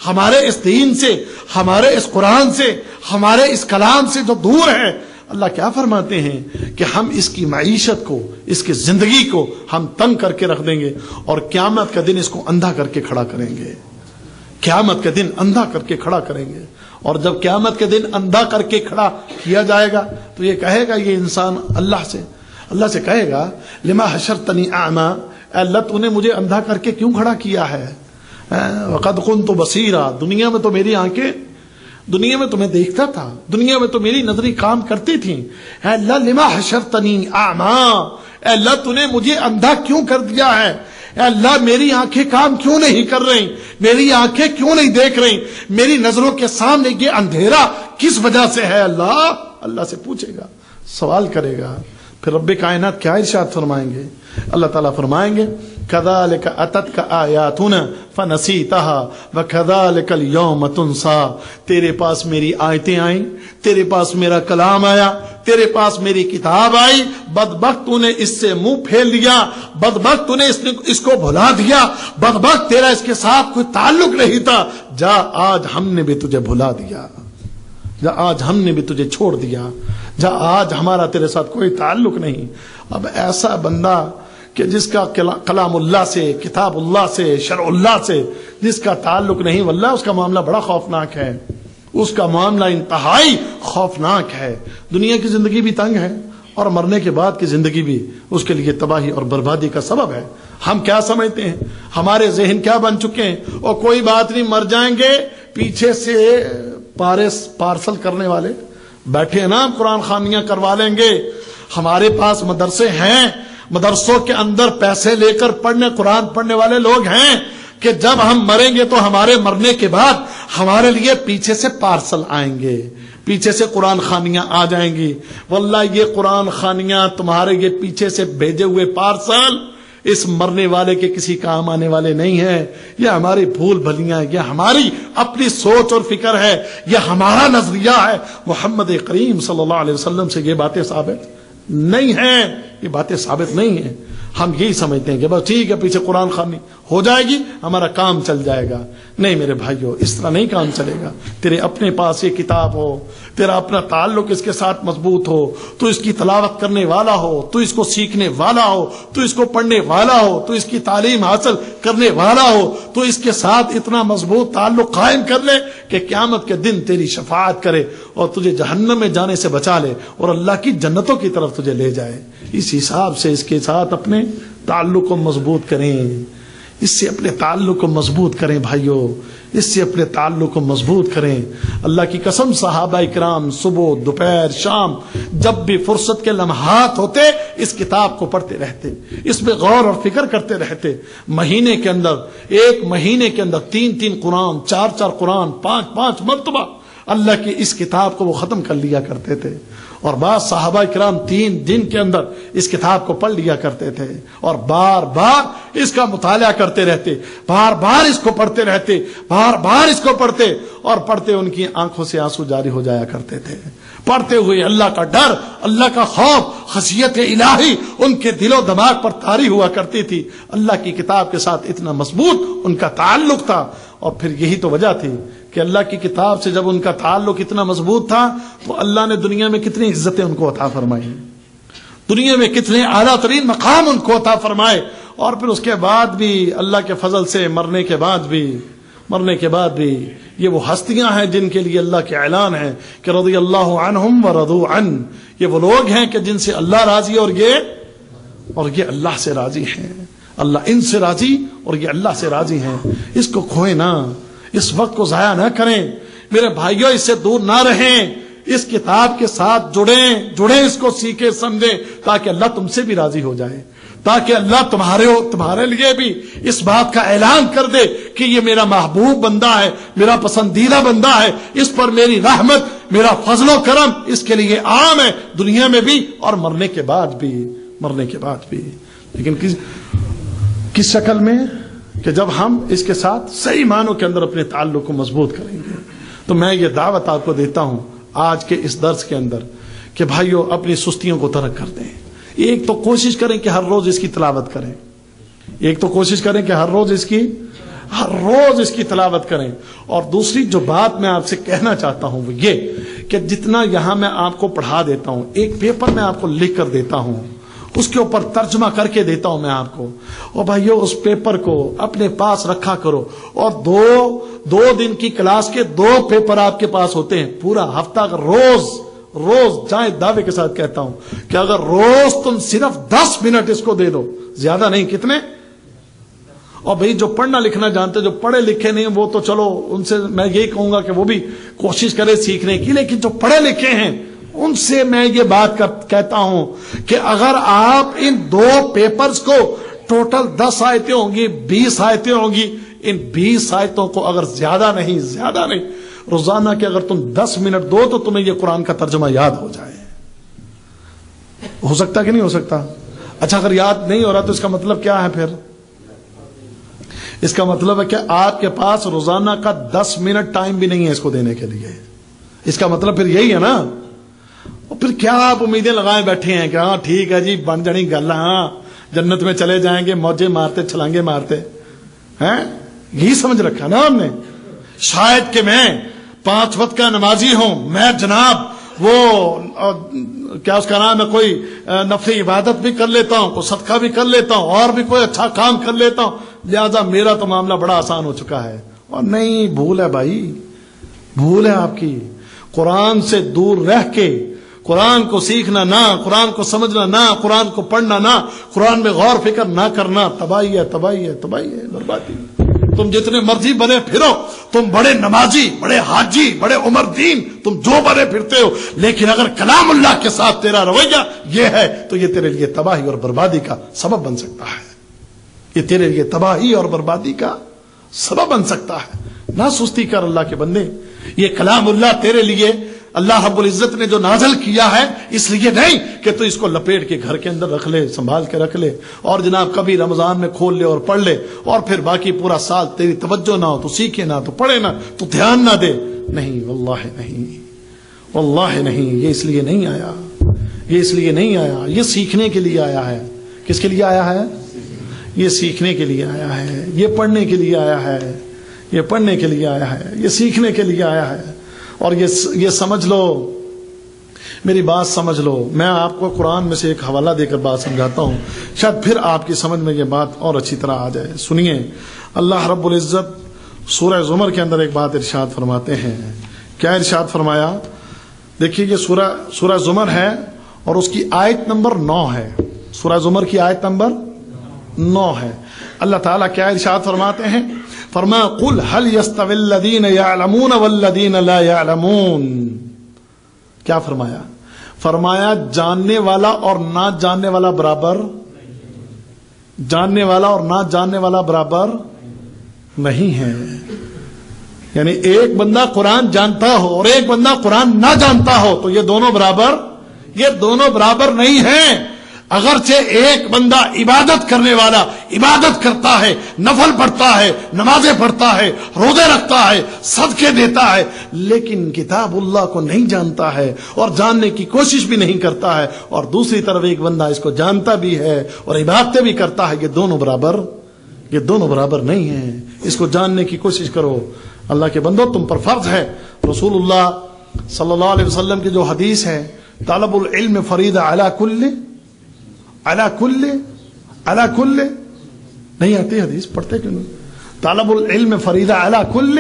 Speaker 1: ہمارے اس دین سے، ہمارے اس قرآن سے، ہمارے اس کلام سے جو دور ہے، اللہ کیا فرماتے ہیں کہ ہم اس کی معیشت کو، اس کی زندگی کو ہم تنگ کر کے رکھ دیں گے، اور قیامت کا دن اس کو اندھا کر کے کھڑا کریں گے، قیامت کے دن اندھا کر کے کھڑا کریں گے۔ اور جب قیامت کے دن اندھا کر کے کھڑا کیا جائے گا تو یہ کہے گا، یہ انسان اللہ سے کہے گا لما حشرتنی اعمی، اللہ تو نے مجھے اندھا کر کے کیوں کھڑا کیا ہے؟ وقد كنت بصیرا، دنیا میں تو میری آنکھیں، دنیا میں تو میں دیکھتا تھا، دنیا میں تو میری نظریں کام کرتی تھیں۔ اے اللہ لما حشرتنی اعمی، اے اللہ تو نے مجھے اندھا کیوں کر دیا ہے؟ اے اللہ میری آنکھیں کام کیوں نہیں کر رہی، میری آنکھیں کیوں نہیں دیکھ رہی، میری نظروں کے سامنے یہ اندھیرا کس وجہ سے ہے؟ اللہ سے پوچھے گا، سوال کرے گا۔ پھر رب کائنات کیا ارشاد فرمائیں گے؟ اللہ تعالیٰ فرمائیں گے كَذَلِكَ أَتَتْكَ آيَاتُنَا فَنَسِيتَهَا وَكَذَلِكَ الْيَوْمَ تُنْسَىٰ، تیرے پاس میری آیتیں آئیں، تیرے پاس میرا کلام آیا، تیرے پاس میری کتاب آئی، بدبخت تو نے اس سے منہ پھیر لیا، بدبخت تو نے اس کو بھلا دیا، بدبخت تیرا اس کے ساتھ کوئی تعلق نہیں تھا، جا آج ہم نے بھی تجھے بھلا دیا، جا آج ہم نے بھی تجھے چھوڑ دیا، جا آج ہمارا تیرے ساتھ کوئی تعلق نہیں۔ اب ایسا بندہ کہ جس کا کلام اللہ سے، کتاب اللہ سے، شرع اللہ سے جس کا تعلق نہیں، واللہ اس کا معاملہ بڑا خوفناک ہے، اس کا معاملہ انتہائی خوفناک ہے۔ دنیا کی زندگی بھی تنگ ہے اور مرنے کے بعد کی زندگی بھی اس کے لیے تباہی اور بربادی کا سبب ہے۔ ہم کیا سمجھتے ہیں، ہمارے ذہن کیا بن چکے ہیں، اور کوئی بات نہیں، مر جائیں گے، پیچھے سے پارسل کرنے والے بیٹھے ہیں نا، قرآن خوانیاں کروا لیں گے۔ ہمارے پاس مدرسے ہیں، مدرسوں کے اندر پیسے لے کر قرآن پڑھنے والے لوگ ہیں کہ جب ہم مریں گے تو ہمارے مرنے کے بعد ہمارے لیے پیچھے سے پارسل آئیں گے، پیچھے سے قرآن خوانیاں آ جائیں گی۔ واللہ یہ قرآن خوانیاں تمہارے یہ پیچھے سے بھیجے ہوئے پارسل اس مرنے والے کے کسی کام آنے والے نہیں ہیں۔ یہ ہماری بھول بھلیاں، یہ ہماری اپنی سوچ اور فکر ہے، یہ ہمارا نظریہ ہے۔ محمد کریم صلی اللہ علیہ وسلم سے یہ باتیں ثابت نہیں ہیں، یہ باتیں ثابت نہیں ہیں۔ ہم یہی سمجھتے ہیں کہ بس ٹھیک ہے، پیچھے قرآن خوانی ہو جائے گی، ہمارا کام چل جائے گا۔ نہیں میرے بھائیو، اس طرح نہیں کام چلے گا۔ تیرے اپنے پاس یہ کتاب ہو، تیرا اپنا تعلق اس کے ساتھ مضبوط ہو، تو اس کی تلاوت کرنے والا ہو، تو اس کو سیکھنے والا ہو، تو اس کو پڑھنے والا ہو، تو اس کی تعلیم حاصل کرنے والا ہو، تو اس کے ساتھ اتنا مضبوط تعلق قائم کر لے کہ قیامت کے دن تیری شفاعت کرے اور تجھے جہنم میں جانے سے بچا لے اور اللہ کی جنتوں کی طرف تجھے لے جائے۔ اس حساب سے اس کے ساتھ اپنے تعلق کو مضبوط کریں، اس سے اپنے تعلق کو مضبوط کریں بھائیو، اس سے اپنے تعلق کو مضبوط کریں۔ اللہ کی قسم صحابہ کرام صبح دوپہر شام جب بھی فرصت کے لمحات ہوتے اس کتاب کو پڑھتے رہتے، اس میں غور اور فکر کرتے رہتے۔ مہینے کے اندر، ایک مہینے کے اندر 3 قرآن، 4 قرآن، 5 مرتبہ اللہ کی اس کتاب کو وہ ختم کر لیا کرتے تھے۔ اور بعض صحابہ کرام 3 دن کے اندر اس کتاب کو پڑھ لیا کرتے تھے اور بار بار اس کا مطالعہ کرتے رہتے، بار بار اس کو پڑھتے رہتے، بار بار اس کو پڑھتے، اور پڑھتے ان کی آنکھوں سے آنسو جاری ہو جایا کرتے تھے۔ پڑھتے ہوئے اللہ کا ڈر، اللہ کا خوف، خشیت الہی ان کے دل و دماغ پر طاری ہوا کرتی تھی۔ اللہ کی کتاب کے ساتھ اتنا مضبوط ان کا تعلق تھا۔ اور پھر یہی تو وجہ تھی کہ اللہ کی کتاب سے جب ان کا تعلق اتنا مضبوط تھا تو اللہ نے دنیا میں کتنی عزتیں ان کو عطا فرمائی، دنیا میں کتنے اعلیٰ ترین مقام ان کو عطا فرمائے۔ اور پھر اس کے بعد بھی اللہ کے فضل سے مرنے کے بعد بھی یہ وہ ہستیاں ہیں جن کے لیے اللہ کے اعلان ہے کہ رضی اللہ عنہم ورضوا عنہ، یہ وہ لوگ ہیں کہ جن سے اللہ راضی اور یہ اللہ سے راضی ہیں۔ اللہ ان سے راضی اور یہ اللہ سے راضی ہیں۔ اس کو کھوئے نہ، اس وقت کو ضائع نہ کریں میرے بھائیوں، اس سے دور نہ رہیں، اس کتاب کے ساتھ جڑیں، اس کو سیکھیں سمجھیں تاکہ اللہ تم سے بھی راضی ہو جائے، تاکہ اللہ تمہارے لیے بھی اس بات کا اعلان کر دے کہ یہ میرا محبوب بندہ ہے، میرا پسندیدہ بندہ ہے، اس پر میری رحمت، میرا فضل و کرم اس کے لیے عام ہے، دنیا میں بھی اور مرنے کے بعد بھی۔ لیکن کس شکل میں؟ کہ جب ہم اس کے ساتھ صحیح معنوں کے اندر اپنے تعلق کو مضبوط کریں گے۔ تو میں یہ دعوت آپ کو دیتا ہوں آج کے اس درس کے اندر کہ بھائیو اپنی سستیوں کو ترک کر دیں۔ ایک تو کوشش کریں کہ ہر روز اس کی تلاوت کریں، ہر روز اس کی تلاوت کریں۔ اور دوسری جو بات میں آپ سے کہنا چاہتا ہوں وہ یہ کہ جتنا یہاں میں آپ کو پڑھا دیتا ہوں، ایک پیپر میں آپ کو لکھ کر دیتا ہوں، اس کے اوپر ترجمہ کر کے دیتا ہوں میں آپ کو، اور بھائیو اس پیپر کو اپنے پاس رکھا کرو۔ اور دو دن کی کلاس کے 2 پیپر آپ کے پاس ہوتے ہیں۔ پورا ہفتہ اگر روز جائیں، دعوے کے ساتھ کہتا ہوں کہ اگر روز تم صرف 10 منٹ اس کو دے دو، زیادہ نہیں، کتنے؟ اور بھائی جو پڑھنا لکھنا جانتے، جو پڑھے لکھے نہیں وہ تو چلو ان سے میں یہی کہوں گا کہ وہ بھی کوشش کرے سیکھنے کی، لیکن جو پڑھے لکھے ہیں ان سے میں یہ بات کہتا ہوں کہ اگر آپ ان 2 پیپرز کو، ٹوٹل 10 آیتیں ہوں گی، 20 آیتیں ہوں گی، ان 20 آیتوں کو اگر زیادہ نہیں روزانہ کے اگر تم 10 منٹ دو تو تمہیں یہ قرآن کا ترجمہ یاد ہو جائے۔ ہو سکتا کہ نہیں ہو سکتا؟ اچھا اگر یاد نہیں ہو رہا تو اس کا مطلب کیا ہے؟ پھر اس کا مطلب ہے کہ آپ کے پاس روزانہ کا 10 منٹ ٹائم بھی نہیں ہے اس کو دینے کے لیے۔ اس کا مطلب پھر یہی ہے نا۔ اور پھر کیا آپ امیدیں لگائے بیٹھے ہیں کہ ہاں ٹھیک ہے جی بن جانی گل، ہاں جنت میں چلے جائیں گے، موجے مارتے چھلانگے مارتے ہیں، یہی سمجھ رکھا نا ہم نے۔ شاید کہ میں 5 وقت کا نمازی ہوں، میں جناب وہ کیا اس کا نام ہے، کوئی نفلی عبادت بھی کر لیتا ہوں، کوئی صدقہ بھی کر لیتا ہوں، اور بھی کوئی اچھا کام کر لیتا ہوں، لہذا میرا تو معاملہ بڑا آسان ہو چکا ہے. اور نہیں، بھول ہے بھائی، بھول ہے آپ کی. قرآن سے دور رہ کے قرآن کو سیکھنا نہ، قرآن کو سمجھنا نہ، قرآن کو پڑھنا نہ، قرآن میں غور فکر نہ کرنا، تباہی ہے، تباہی ہے، تباہی ہے، بربادی. تم جتنے مرضی بنے پھرو، تم بڑے نمازی، بڑے حاجی، بڑے عمر دین، تم جو بنے پھرتے ہو، لیکن اگر کلام اللہ کے ساتھ تیرا رویہ یہ ہے تو یہ تیرے لیے تباہی اور بربادی کا سبب بن سکتا ہے. یہ تیرے لیے تباہی اور بربادی کا سبب بن سکتا ہے. نہ سستی کر اللہ کے بندے. یہ کلام اللہ تیرے لیے اللہ رب العزت نے جو نازل کیا ہے، اس لیے نہیں کہ تو اس کو لپیٹ کے گھر کے اندر رکھ لے، سنبھال کے رکھ لے، اور جناب کبھی رمضان میں کھول لے اور پڑھ لے، اور پھر باقی پورا سال تیری توجہ نہ ہو، تو سیکھے نہ، تو پڑھے نہ، تو دھیان نہ دے. نہیں، واللہ نہیں، واللہ نہیں. یہ اس لیے نہیں آیا، یہ اس لیے نہیں آیا. یہ سیکھنے کے لیے آیا ہے. کس کے لیے آیا ہے؟ یہ سیکھنے کے لیے آیا ہے، یہ پڑھنے کے لیے آیا ہے، یہ پڑھنے کے لیے آیا ہے، یہ سیکھنے کے لیے آیا ہے. اور یہ سمجھ لو، میری بات سمجھ لو. میں آپ کو قرآن میں سے ایک حوالہ دے کر بات سمجھاتا ہوں، شاید پھر آپ کی سمجھ میں یہ بات اور اچھی طرح آ جائے. سنیے، اللہ رب العزت سورہ زمر کے اندر ایک بات ارشاد فرماتے ہیں. کیا ارشاد فرمایا؟ دیکھیے، یہ سورہ زمر ہے اور اس کی آیت نمبر 9 ہے. سورہ زمر کی آیت نمبر 9 ہے. اللہ تعالیٰ کیا ارشاد فرماتے ہیں؟ فرمایا قل هل يستوي الذين يعلمون والذين لا يعلمون. کیا فرمایا؟ فرمایا جاننے والا اور نہ جاننے والا برابر، جاننے والا اور نہ جاننے والا برابر نہیں ہے. یعنی ایک بندہ قرآن جانتا ہو اور ایک بندہ قرآن نہ جانتا ہو تو یہ دونوں برابر نہیں ہیں. اگرچہ ایک بندہ عبادت کرنے والا عبادت کرتا ہے، نفل پڑھتا ہے، نمازیں پڑھتا ہے، روزے رکھتا ہے، صدقے دیتا ہے، لیکن کتاب اللہ کو نہیں جانتا ہے اور جاننے کی کوشش بھی نہیں کرتا ہے، اور دوسری طرف ایک بندہ اس کو جانتا بھی ہے اور عبادتیں بھی کرتا ہے، یہ دونوں برابر نہیں ہیں. اس کو جاننے کی کوشش کرو. اللہ کے بندو، تم پر فرض ہے. رسول اللہ صلی اللہ علیہ وسلم کی جو حدیث ہے، طالب العلم فریضہ علی کل نہیں آتی حدیث، پڑھتے کیوں نہیں؟ طالب العلم فریضہ علی کل.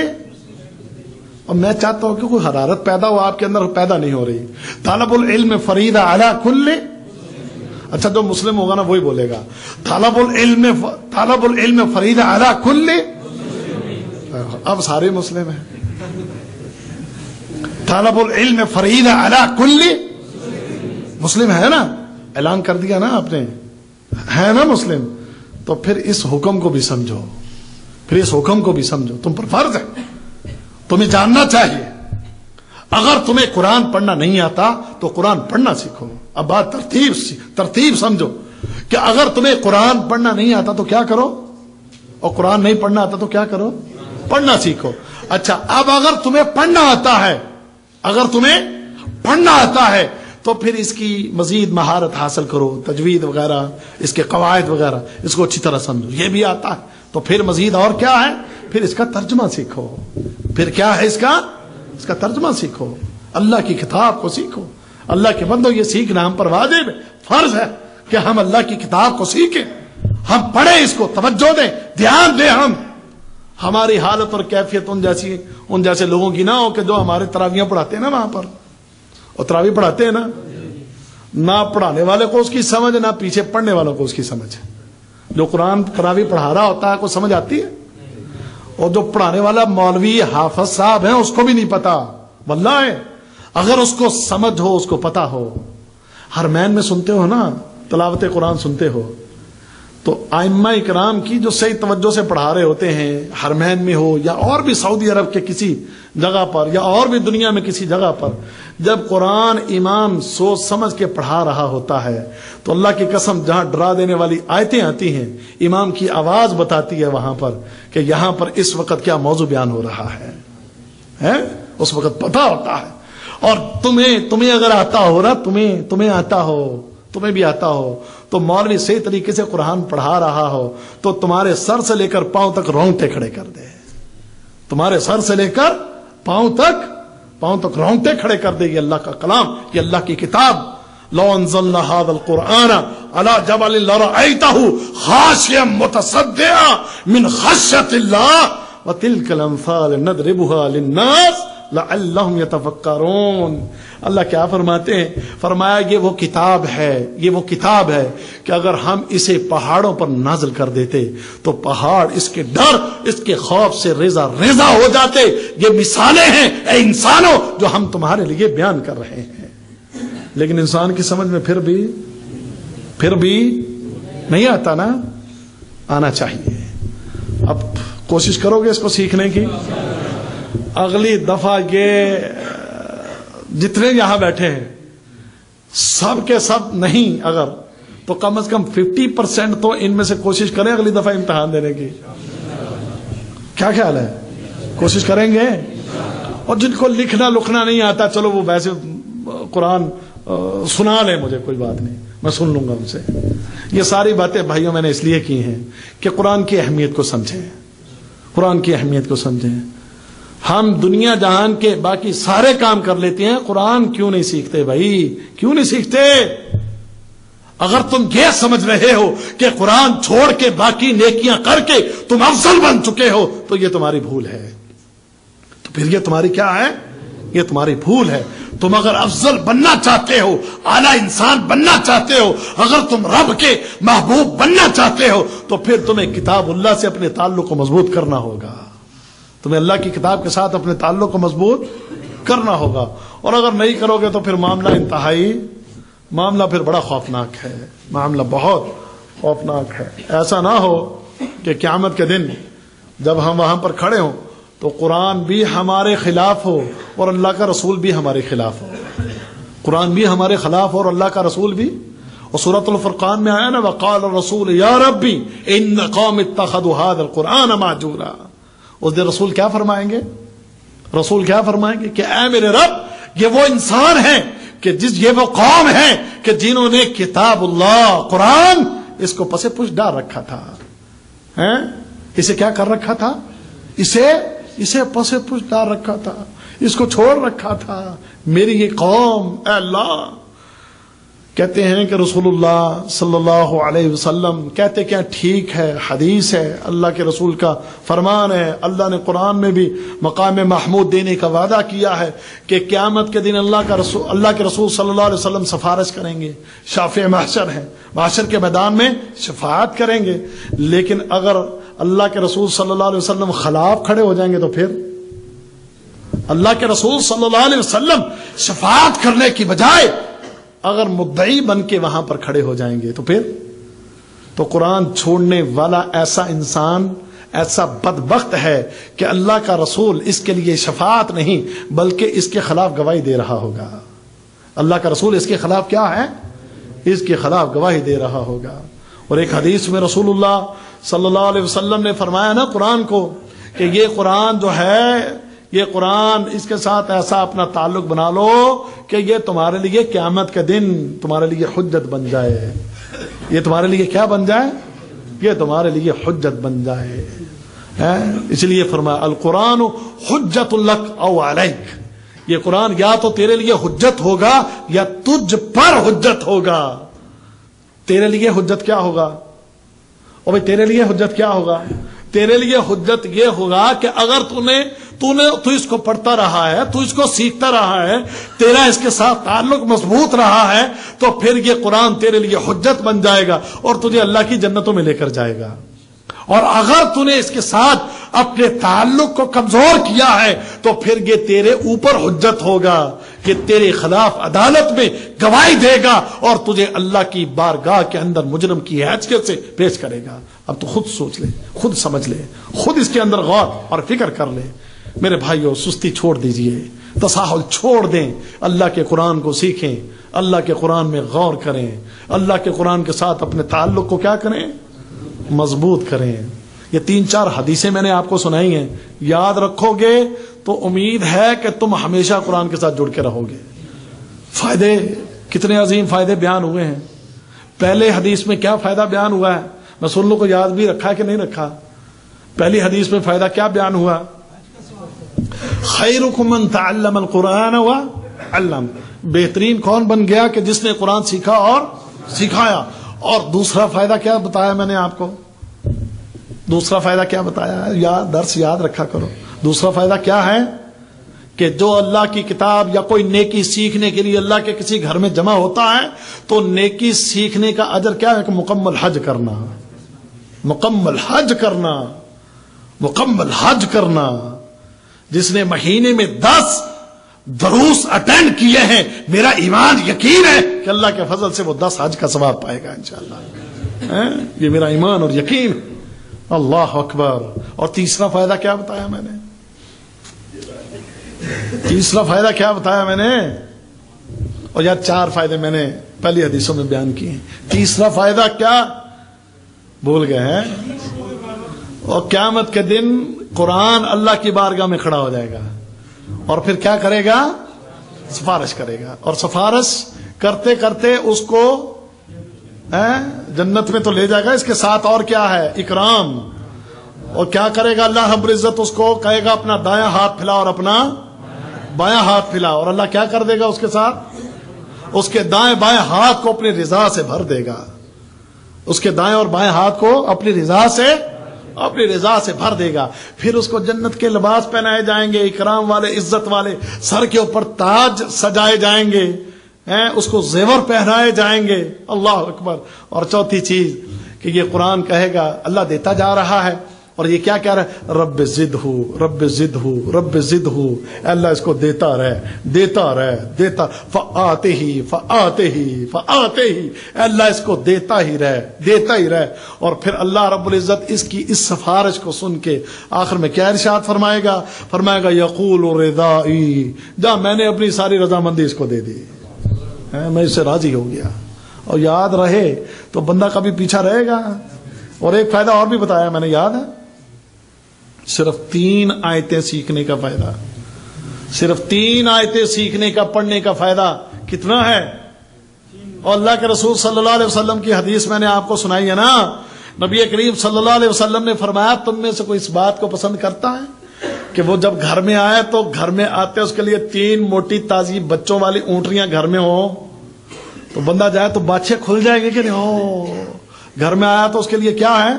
Speaker 1: اور میں چاہتا ہوں کہ کوئی حرارت پیدا ہو آپ کے اندر، پیدا نہیں ہو رہی. طالب العلم فریضہ علی کل. اچھا، جو مسلم ہوگا نا وہی بولے گا طالب العلم فریضہ علی کل. اب سارے مسلم ہیں. طالب العلم فریضہ علی کل مسلم ہے نا؟ اعلان کر دیا نا آپ نے، ہے نا مسلم؟ تو پھر اس حکم کو بھی سمجھو، تم پر فرض ہے، تمہیں جاننا چاہیے. اگر تمہیں قرآن پڑھنا نہیں آتا تو قرآن پڑھنا سیکھو. اب بات ترتیب سمجھو کہ اگر تمہیں قرآن پڑھنا نہیں آتا تو کیا کرو، اور قرآن نہیں پڑھنا آتا تو کیا کرو؟ پڑھنا سیکھو. اچھا، اب اگر تمہیں پڑھنا آتا ہے تو پھر اس کی مزید مہارت حاصل کرو، تجوید وغیرہ، اس کے قواعد وغیرہ، اس کو اچھی طرح سمجھو. یہ بھی آتا ہے تو پھر مزید اور کیا ہے؟ پھر اس کا ترجمہ سیکھو. پھر کیا ہے اس کا ترجمہ سیکھو. اللہ کی کتاب کو سیکھو. اللہ کے بندو، یہ سیکھنا ہم پر واجب ہے، فرض ہے کہ ہم اللہ کی کتاب کو سیکھیں، ہم پڑھیں، اس کو توجہ دیں، دھیان دیں. ہماری حالت اور کیفیت ان جیسے لوگوں کی نہ ہو کہ جو ہمارے تراویحاں پڑھاتے ہیں نا وہاں پر، اور تراویح پڑھاتے ہیں نہ پڑھانے والے کو اس کی سمجھ، نہ پیچھے پڑھنے والوں کو اس کی سمجھ. جو قرآن تراویح پڑھا رہا ہوتا ہے کو سمجھ آتی ہے، اور جو پڑھانے والا مولوی حافظ صاحب ہیں اس کو بھی نہیں پتا. واللہ اگر اس کو سمجھ ہو، اس کو پتا ہو. حرمین میں سنتے ہو نا، تلاوت قرآن سنتے ہو، تو ائمہ اکرام کی جو صحیح توجہ سے پڑھا رہے ہوتے ہیں، حرمین میں ہو یا اور بھی سعودی عرب کے کسی جگہ پر یا اور بھی دنیا میں کسی جگہ پر، جب قرآن امام سوچ سمجھ کے پڑھا رہا ہوتا ہے تو اللہ کی قسم جہاں ڈرا دینے والی آیتیں آتی ہیں، امام کی آواز بتاتی ہے وہاں پر کہ یہاں پر اس وقت کیا موضوع بیان ہو رہا ہے، اس وقت پتہ ہوتا ہے. اور تمہیں اگر آتا ہو نا، تمہیں بھی آتا ہو تو مولوی صحیح طریقے سے قرآن پڑھا رہا ہو تو تمہارے سر سے لے کر پاؤں تک رونگٹے کھڑے کر دے. تمہارے سر سے لے کر پاؤں تک پاؤں تک رونگٹے کھڑے کر دے. یہ اللہ کا کلام, یہ اللہ کی کتاب. لو انزلنا هذا القرآن على جبل لرأيته خاشعا متصدعا من خشية الله وتلك الامثال نضربها للناس لعلهم يتفکرون. اللہ کیا فرماتے ہیں؟ فرمایا یہ وہ کتاب ہے, یہ وہ کتاب ہے کہ اگر ہم اسے پہاڑوں پر نازل کر دیتے تو پہاڑ اس کے ڈر, اس کے خوف سے ریزہ ریزہ ہو جاتے. یہ مثالیں ہیں اے انسانوں جو ہم تمہارے لیے بیان کر رہے ہیں. لیکن انسان کی سمجھ میں پھر بھی نہیں آتا نا, آنا چاہیے. اب کوشش کرو گے اس کو سیکھنے کی. اگلی دفعہ یہ جتنے یہاں بیٹھے ہیں سب کے سب نہیں, اگر تو کم از کم 50% تو ان میں سے کوشش کریں اگلی دفعہ امتحان دینے کی. کیا خیال ہے؟ کوشش کریں گے. اور جن کو لکھنا لکھنا نہیں آتا, چلو وہ ویسے قرآن سنا لیں, مجھے کوئی بات نہیں, میں سن لوں گا ان سے. یہ ساری باتیں بھائیوں میں نے اس لیے کی ہیں کہ قرآن کی اہمیت کو سمجھیں, قرآن کی اہمیت کو سمجھیں. ہم دنیا جہان کے باقی سارے کام کر لیتے ہیں, قرآن کیوں نہیں سیکھتے بھائی؟ کیوں نہیں سیکھتے؟ اگر تم یہ سمجھ رہے ہو کہ قرآن چھوڑ کے باقی نیکیاں کر کے تم افضل بن چکے ہو تو یہ تمہاری بھول ہے. تو پھر یہ تمہاری کیا ہے؟ یہ تمہاری بھول ہے. تم اگر افضل بننا چاہتے ہو, اعلی انسان بننا چاہتے ہو, اگر تم رب کے محبوب بننا چاہتے ہو تو پھر تمہیں کتاب اللہ سے اپنے تعلق کو مضبوط کرنا ہوگا. تمہیں اللہ کی کتاب کے ساتھ اپنے تعلق کو مضبوط کرنا ہوگا. اور اگر نہیں کرو گے تو پھر معاملہ انتہائی, معاملہ پھر بڑا خوفناک ہے, معاملہ بہت خوفناک ہے. ایسا نہ ہو کہ قیامت کے دن جب ہم وہاں پر کھڑے ہوں تو قرآن بھی ہمارے خلاف ہو اور اللہ کا رسول بھی ہمارے خلاف ہو. قرآن بھی ہمارے خلاف ہو اور اللہ کا رسول بھی. اور سورۃ الفرقان میں آیا نا, وقال الرسول یا ربی ان قوم اتخذوا هذا القرآن مہجورا. اس دن رسول کیا فرمائیں گے؟ رسول کیا فرمائیں گے کہ اے میرے رب, یہ وہ انسان ہیں کہ یہ وہ قوم ہے کہ جنہوں نے کتاب اللہ قرآن اس کو پس پش ڈال رکھا تھا. اسے کیا کر رکھا تھا؟ اسے پس پش ڈال رکھا تھا, اس کو چھوڑ رکھا تھا. میری یہ قوم, اے اللہ. کہتے ہیں کہ رسول اللہ صلی اللہ علیہ وسلم کہتے کہ ٹھیک ہے, حدیث ہے, اللہ کے رسول کا فرمان ہے. اللہ نے قرآن میں بھی مقام محمود دینے کا وعدہ کیا ہے کہ قیامت کے دن اللہ کے رسول صلی اللہ علیہ وسلم سفارش کریں گے, شافع محشر ہیں, محشر کے میدان میں شفاعت کریں گے. لیکن اگر اللہ کے رسول صلی اللہ علیہ وسلم خلاف کھڑے ہو جائیں گے تو پھر اللہ کے رسول صلی اللہ علیہ وسلم شفاعت کرنے کی بجائے اگر مدعی بن کے وہاں پر کھڑے ہو جائیں گے تو پھر تو قرآن چھوڑنے والا ایسا انسان ایسا بدبخت ہے کہ اللہ کا رسول اس کے لیے شفاعت نہیں بلکہ اس کے خلاف گواہی دے رہا ہوگا. اللہ کا رسول اس کے خلاف کیا ہے؟ اس کے خلاف گواہی دے رہا ہوگا. اور ایک حدیث میں رسول اللہ صلی اللہ علیہ وسلم نے فرمایا نا قرآن کو کہ یہ قرآن جو ہے, یہ قرآن اس کے ساتھ ایسا اپنا تعلق بنا لو کہ یہ تمہارے لیے قیامت کے دن تمہارے لیے حجت بن جائے. یہ تمہارے لیے کیا بن جائے؟ یہ تمہارے لیے حجت بن جائے. اس لیے فرمایا القرآن حجت لک او علیک. یہ قرآن یا تو تیرے لیے حجت ہوگا یا تجھ پر حجت ہوگا. تیرے لیے حجت کیا ہوگا؟ اور بھائی تیرے لیے حجت کیا ہوگا؟ تیرے لیے حجت یہ ہوگا کہ اگر تو اس کو پڑھتا رہا ہے, تو اس کو سیکھتا رہا ہے, تیرا اس کے ساتھ تعلق مضبوط رہا ہے, تو پھر یہ قرآن تیرے لیے حجت بن جائے گا اور تجھے اللہ کی جنتوں میں لے کر جائے گا. اور اگر تو نے اس کے ساتھ اپنے تعلق کو کمزور کیا ہے تو پھر یہ تیرے اوپر حجت ہوگا, یہ تیرے خلاف عدالت میں گواہی دے گا اور تجھے اللہ کی بارگاہ کے اندر مجرم کی حیثیت سے پیش کرے گا. اب تو خود سوچ لے, خود سمجھ لے, خود اس کے اندر غور اور فکر کر لے. میرے بھائیوں, سستی چھوڑ دیجئے, تساہل چھوڑ دیں, اللہ کے قرآن کو سیکھیں, اللہ کے قرآن میں غور کریں, اللہ کے قرآن کے ساتھ اپنے تعلق کو کیا کریں؟ مضبوط کریں. یہ 3-4 حدیثیں میں نے آپ کو سنائی ہیں, یاد رکھو گے تو امید ہے کہ تم ہمیشہ قرآن کے ساتھ جڑ کے رہو گے. فائدے کتنے عظیم فائدے بیان ہوئے ہیں. پہلے حدیث میں کیا فائدہ بیان ہوا ہے؟ میں سن لو کو یاد بھی رکھا کہ نہیں رکھا. پہلی حدیث میں فائدہ کیا بیان ہوا؟ خیرکم من تعلم القرآن وعلم، بہترین کون بن گیا کہ جس نے قرآن سیکھا اور سکھایا. اور دوسرا فائدہ کیا بتایا میں نے آپ کو؟ دوسرا فائدہ کیا بتایا؟ درس یاد رکھا کرو. دوسرا فائدہ کیا ہے؟ کہ جو اللہ کی کتاب یا کوئی نیکی سیکھنے کے لیے اللہ کے کسی گھر میں جمع ہوتا ہے تو نیکی سیکھنے کا اجر کیا ہے؟ کہ مکمل حج کرنا، مکمل حج کرنا، مکمل حج کرنا. جس نے مہینے میں 10 دروس اٹینڈ کیے ہیں، میرا ایمان یقین ہے کہ اللہ کے فضل سے وہ 10 حج کا ثواب پائے گا انشاءاللہ. یہ میرا ایمان اور یقین. اللہ اکبر. اور تیسرا فائدہ کیا بتایا میں نے؟ تیسرا فائدہ کیا بتایا میں نے؟ اور یار 4 فائدے میں نے پہلی حدیثوں میں بیان کیے ہیں. تیسرا فائدہ کیا بھول گئے ہیں؟ اور قیامت کے دن قرآن اللہ کی بارگاہ میں کھڑا ہو جائے گا اور پھر کیا کرے گا؟ سفارش کرے گا. اور سفارش کرتے کرتے اس کو جنت میں تو لے جائے گا، اس کے ساتھ اور کیا ہے؟ اکرام. اور کیا کرے گا اللہ رب العزت؟ اس کو کہے گا اپنا دایاں ہاتھ پھیلا اور اپنا بایاں ہاتھ پھیلا. اور اللہ کیا کر دے گا اس کے ساتھ؟ اس کے دائیں بائیں ہاتھ کو اپنی رضا سے بھر دے گا. اس کے دائیں اور بائیں ہاتھ کو اپنی رضا سے بھر دے گا. پھر اس کو جنت کے لباس پہنائے جائیں گے، اکرام والے، عزت والے. سر کے اوپر تاج سجائے جائیں گے، اس کو زیور پہنائے جائیں گے. اللہ اکبر. اور چوتھی چیز کہ یہ قرآن کہے گا، اللہ دیتا جا رہا ہے اور یہ کیا کہہ رہا ہے؟ رب زدہ، رب زدہ، رب زدہ. اللہ اس کو دیتا رہے فآتے ہی اللہ اس کو دیتا ہی رہے. اور پھر اللہ رب العزت اس کی اس سفارش کو سن کے آخر میں کیا ارشاد فرمائے گا یقول رضائی، جا میں نے اپنی ساری رضامندی اس کو دے دی، میں اس سے راضی ہو گیا. اور یاد رہے تو بندہ کبھی پیچھا رہے گا. اور ایک فائدہ اور بھی بتایا میں نے، یاد ہے؟ صرف 3 آیتیں سیکھنے کا فائدہ، صرف 3 آیتیں سیکھنے کا، پڑھنے کا فائدہ کتنا ہے؟ اور اللہ کے رسول صلی اللہ علیہ وسلم کی حدیث میں نے آپ کو سنائی ہے نا. نبی کریم صلی اللہ علیہ وسلم نے فرمایا تم میں سے کوئی اس بات کو پسند کرتا ہے کہ وہ جب گھر میں آئے تو گھر میں آتے اس کے لیے 3 موٹی تازی بچوں والی اونٹیاں گھر میں ہوں تو بندہ جائے تو بادشاہ کھل جائے گی کہ نہیں؟ ہو گھر میں آیا تو اس کے لیے کیا ہے؟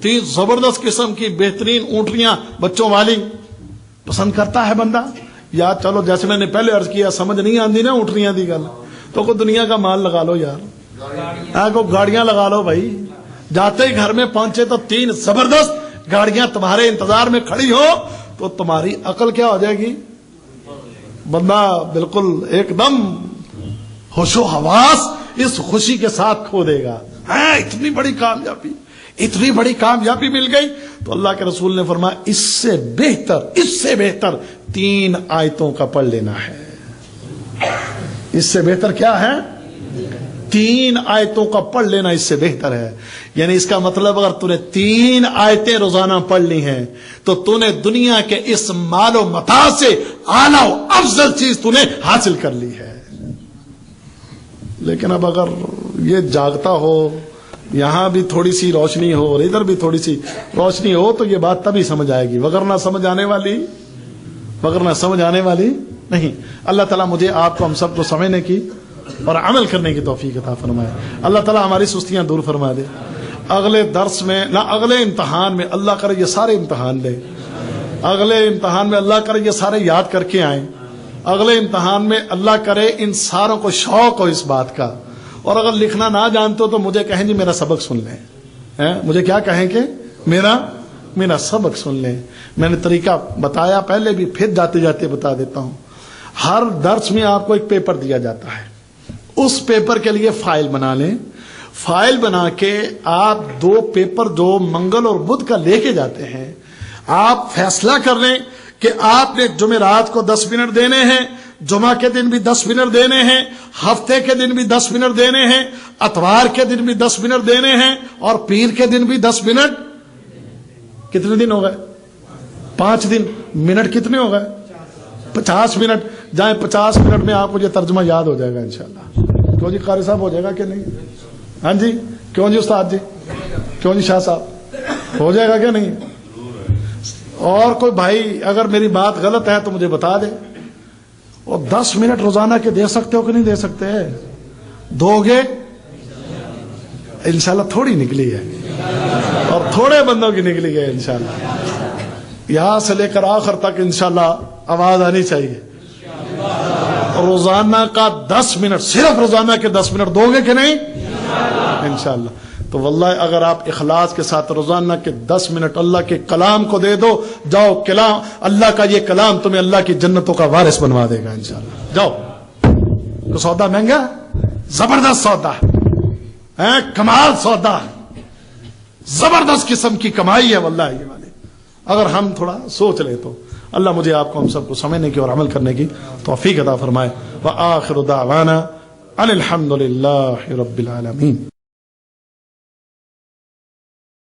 Speaker 1: 3 زبردست قسم کی بہترین اونٹیاں بچوں والی پسند کرتا ہے بندہ. یا چلو جیسے میں نے پہلے عرض کیا، سمجھ نہیں آتی نا اونٹیاں دی گل تو کوئی دنیا کا مال لگا لو یار، کو گاڑیاں لگا لو بھائی. جاتے ہی گھر میں پہنچے تو 3 زبردست گاڑیاں تمہارے انتظار میں کھڑی ہو تو تمہاری عقل کیا ہو جائے گی؟ بندہ بالکل ایک دم ہوش و حواس اس خوشی کے ساتھ کھو دے گا. اتنی بڑی کامیابی مل گئی. تو اللہ کے رسول نے فرمایا اس سے بہتر 3 آیتوں کا پڑھ لینا ہے. اس سے بہتر کیا ہے؟ 3 آیتوں کا پڑھ لینا اس سے بہتر ہے. یعنی اس کا مطلب اگر تو نے 3 آیتیں روزانہ پڑھ لی ہیں تو تو نے دنیا کے اس مال و متاع سے اعلیٰ و افضل چیز تو نے حاصل کر لی ہے. لیکن اب اگر یہ جاگتا ہو، یہاں بھی تھوڑی سی روشنی ہو اور ادھر بھی تھوڑی سی روشنی ہو تو یہ بات تبھی سمجھ آئے گی، وگرنہ سمجھ آنے والی نہیں. اللہ تعالیٰ مجھے آپ کو ہم سب کو سمجھنے کی اور عمل کرنے کی توفیق عطا فرمائے. اللہ تعالیٰ ہماری سستیاں دور فرما دے. اگلے درس میں اگلے امتحان میں اللہ کرے یہ سارے امتحان لے، اگلے امتحان میں اللہ کرے یہ سارے یاد کر کے آئیں. اگلے امتحان میں اللہ کرے ان ساروں کو شوق ہو اس بات کا. اور اگر لکھنا نہ جانتے ہو تو مجھے کہیں جی میرا سبق سن لیں. مجھے کیا کہیں کہ میرا سبق سن لیں. میں نے طریقہ بتایا پہلے بھی، پھر جاتے جاتے بتا دیتا ہوں. ہر درس میں آپ کو ایک پیپر دیا جاتا ہے، اس پیپر کے لیے فائل بنا لیں. فائل بنا کے آپ 2 پیپر جو منگل اور بدھ کا لے کے جاتے ہیں، آپ فیصلہ کر لیں کہ آپ نے جمعرات کو 10 منٹ دینے ہیں، جمعہ کے دن بھی 10 منٹ دینے ہیں، ہفتے کے دن بھی 10 منٹ دینے ہیں، اتوار کے دن بھی 10 منٹ دینے ہیں، اور پیر کے دن بھی 10 منٹ. کتنے دن ہو گئے؟ 5 دن. منٹ کتنے ہو گئے؟ 50 منٹ. جائیں 50 منٹ میں آپ کو یہ ترجمہ یاد ہو جائے گا انشاءاللہ. کیوں جی قاری صاحب ہو جائے گا کہ نہیں؟ ہاں جی کیوں جی استاد جی، کیوں جی شاہ صاحب ہو جائے گا کیا نہیں؟ اور کوئی بھائی اگر میری بات غلط ہے تو مجھے بتا دے. اور 10 منٹ روزانہ کے دے سکتے ہو کہ نہیں دے سکتے؟ دو گے انشاءاللہ. تھوڑی نکلی ہے اور تھوڑے بندوں کی نکلی ہے انشاءاللہ. یہاں سے لے کر آخر تک انشاءاللہ آواز آنی چاہیے. روزانہ کا 10 منٹ، صرف روزانہ کے 10 منٹ دو گے کہ نہیں انشاءاللہ؟ تو واللہ اگر آپ اخلاص کے ساتھ روزانہ کے 10 منٹ اللہ کے کلام کو دے دو، جاؤ کلام اللہ کا یہ کلام تمہیں اللہ کی جنتوں کا وارث بنوا دے گا انشاءاللہ. جاؤ. تو سودا مہنگا، زبردست سودا ہے، کمال سودا، زبردست قسم کی کمائی ہے واللہ یہ والے. اگر ہم تھوڑا سوچ لیں تو اللہ مجھے آپ کو ہم سب کو سمجھنے کی اور عمل کرنے کی توفیق عطا فرمائے. وآخر دعوانا ان الحمد للہ رب العالمین.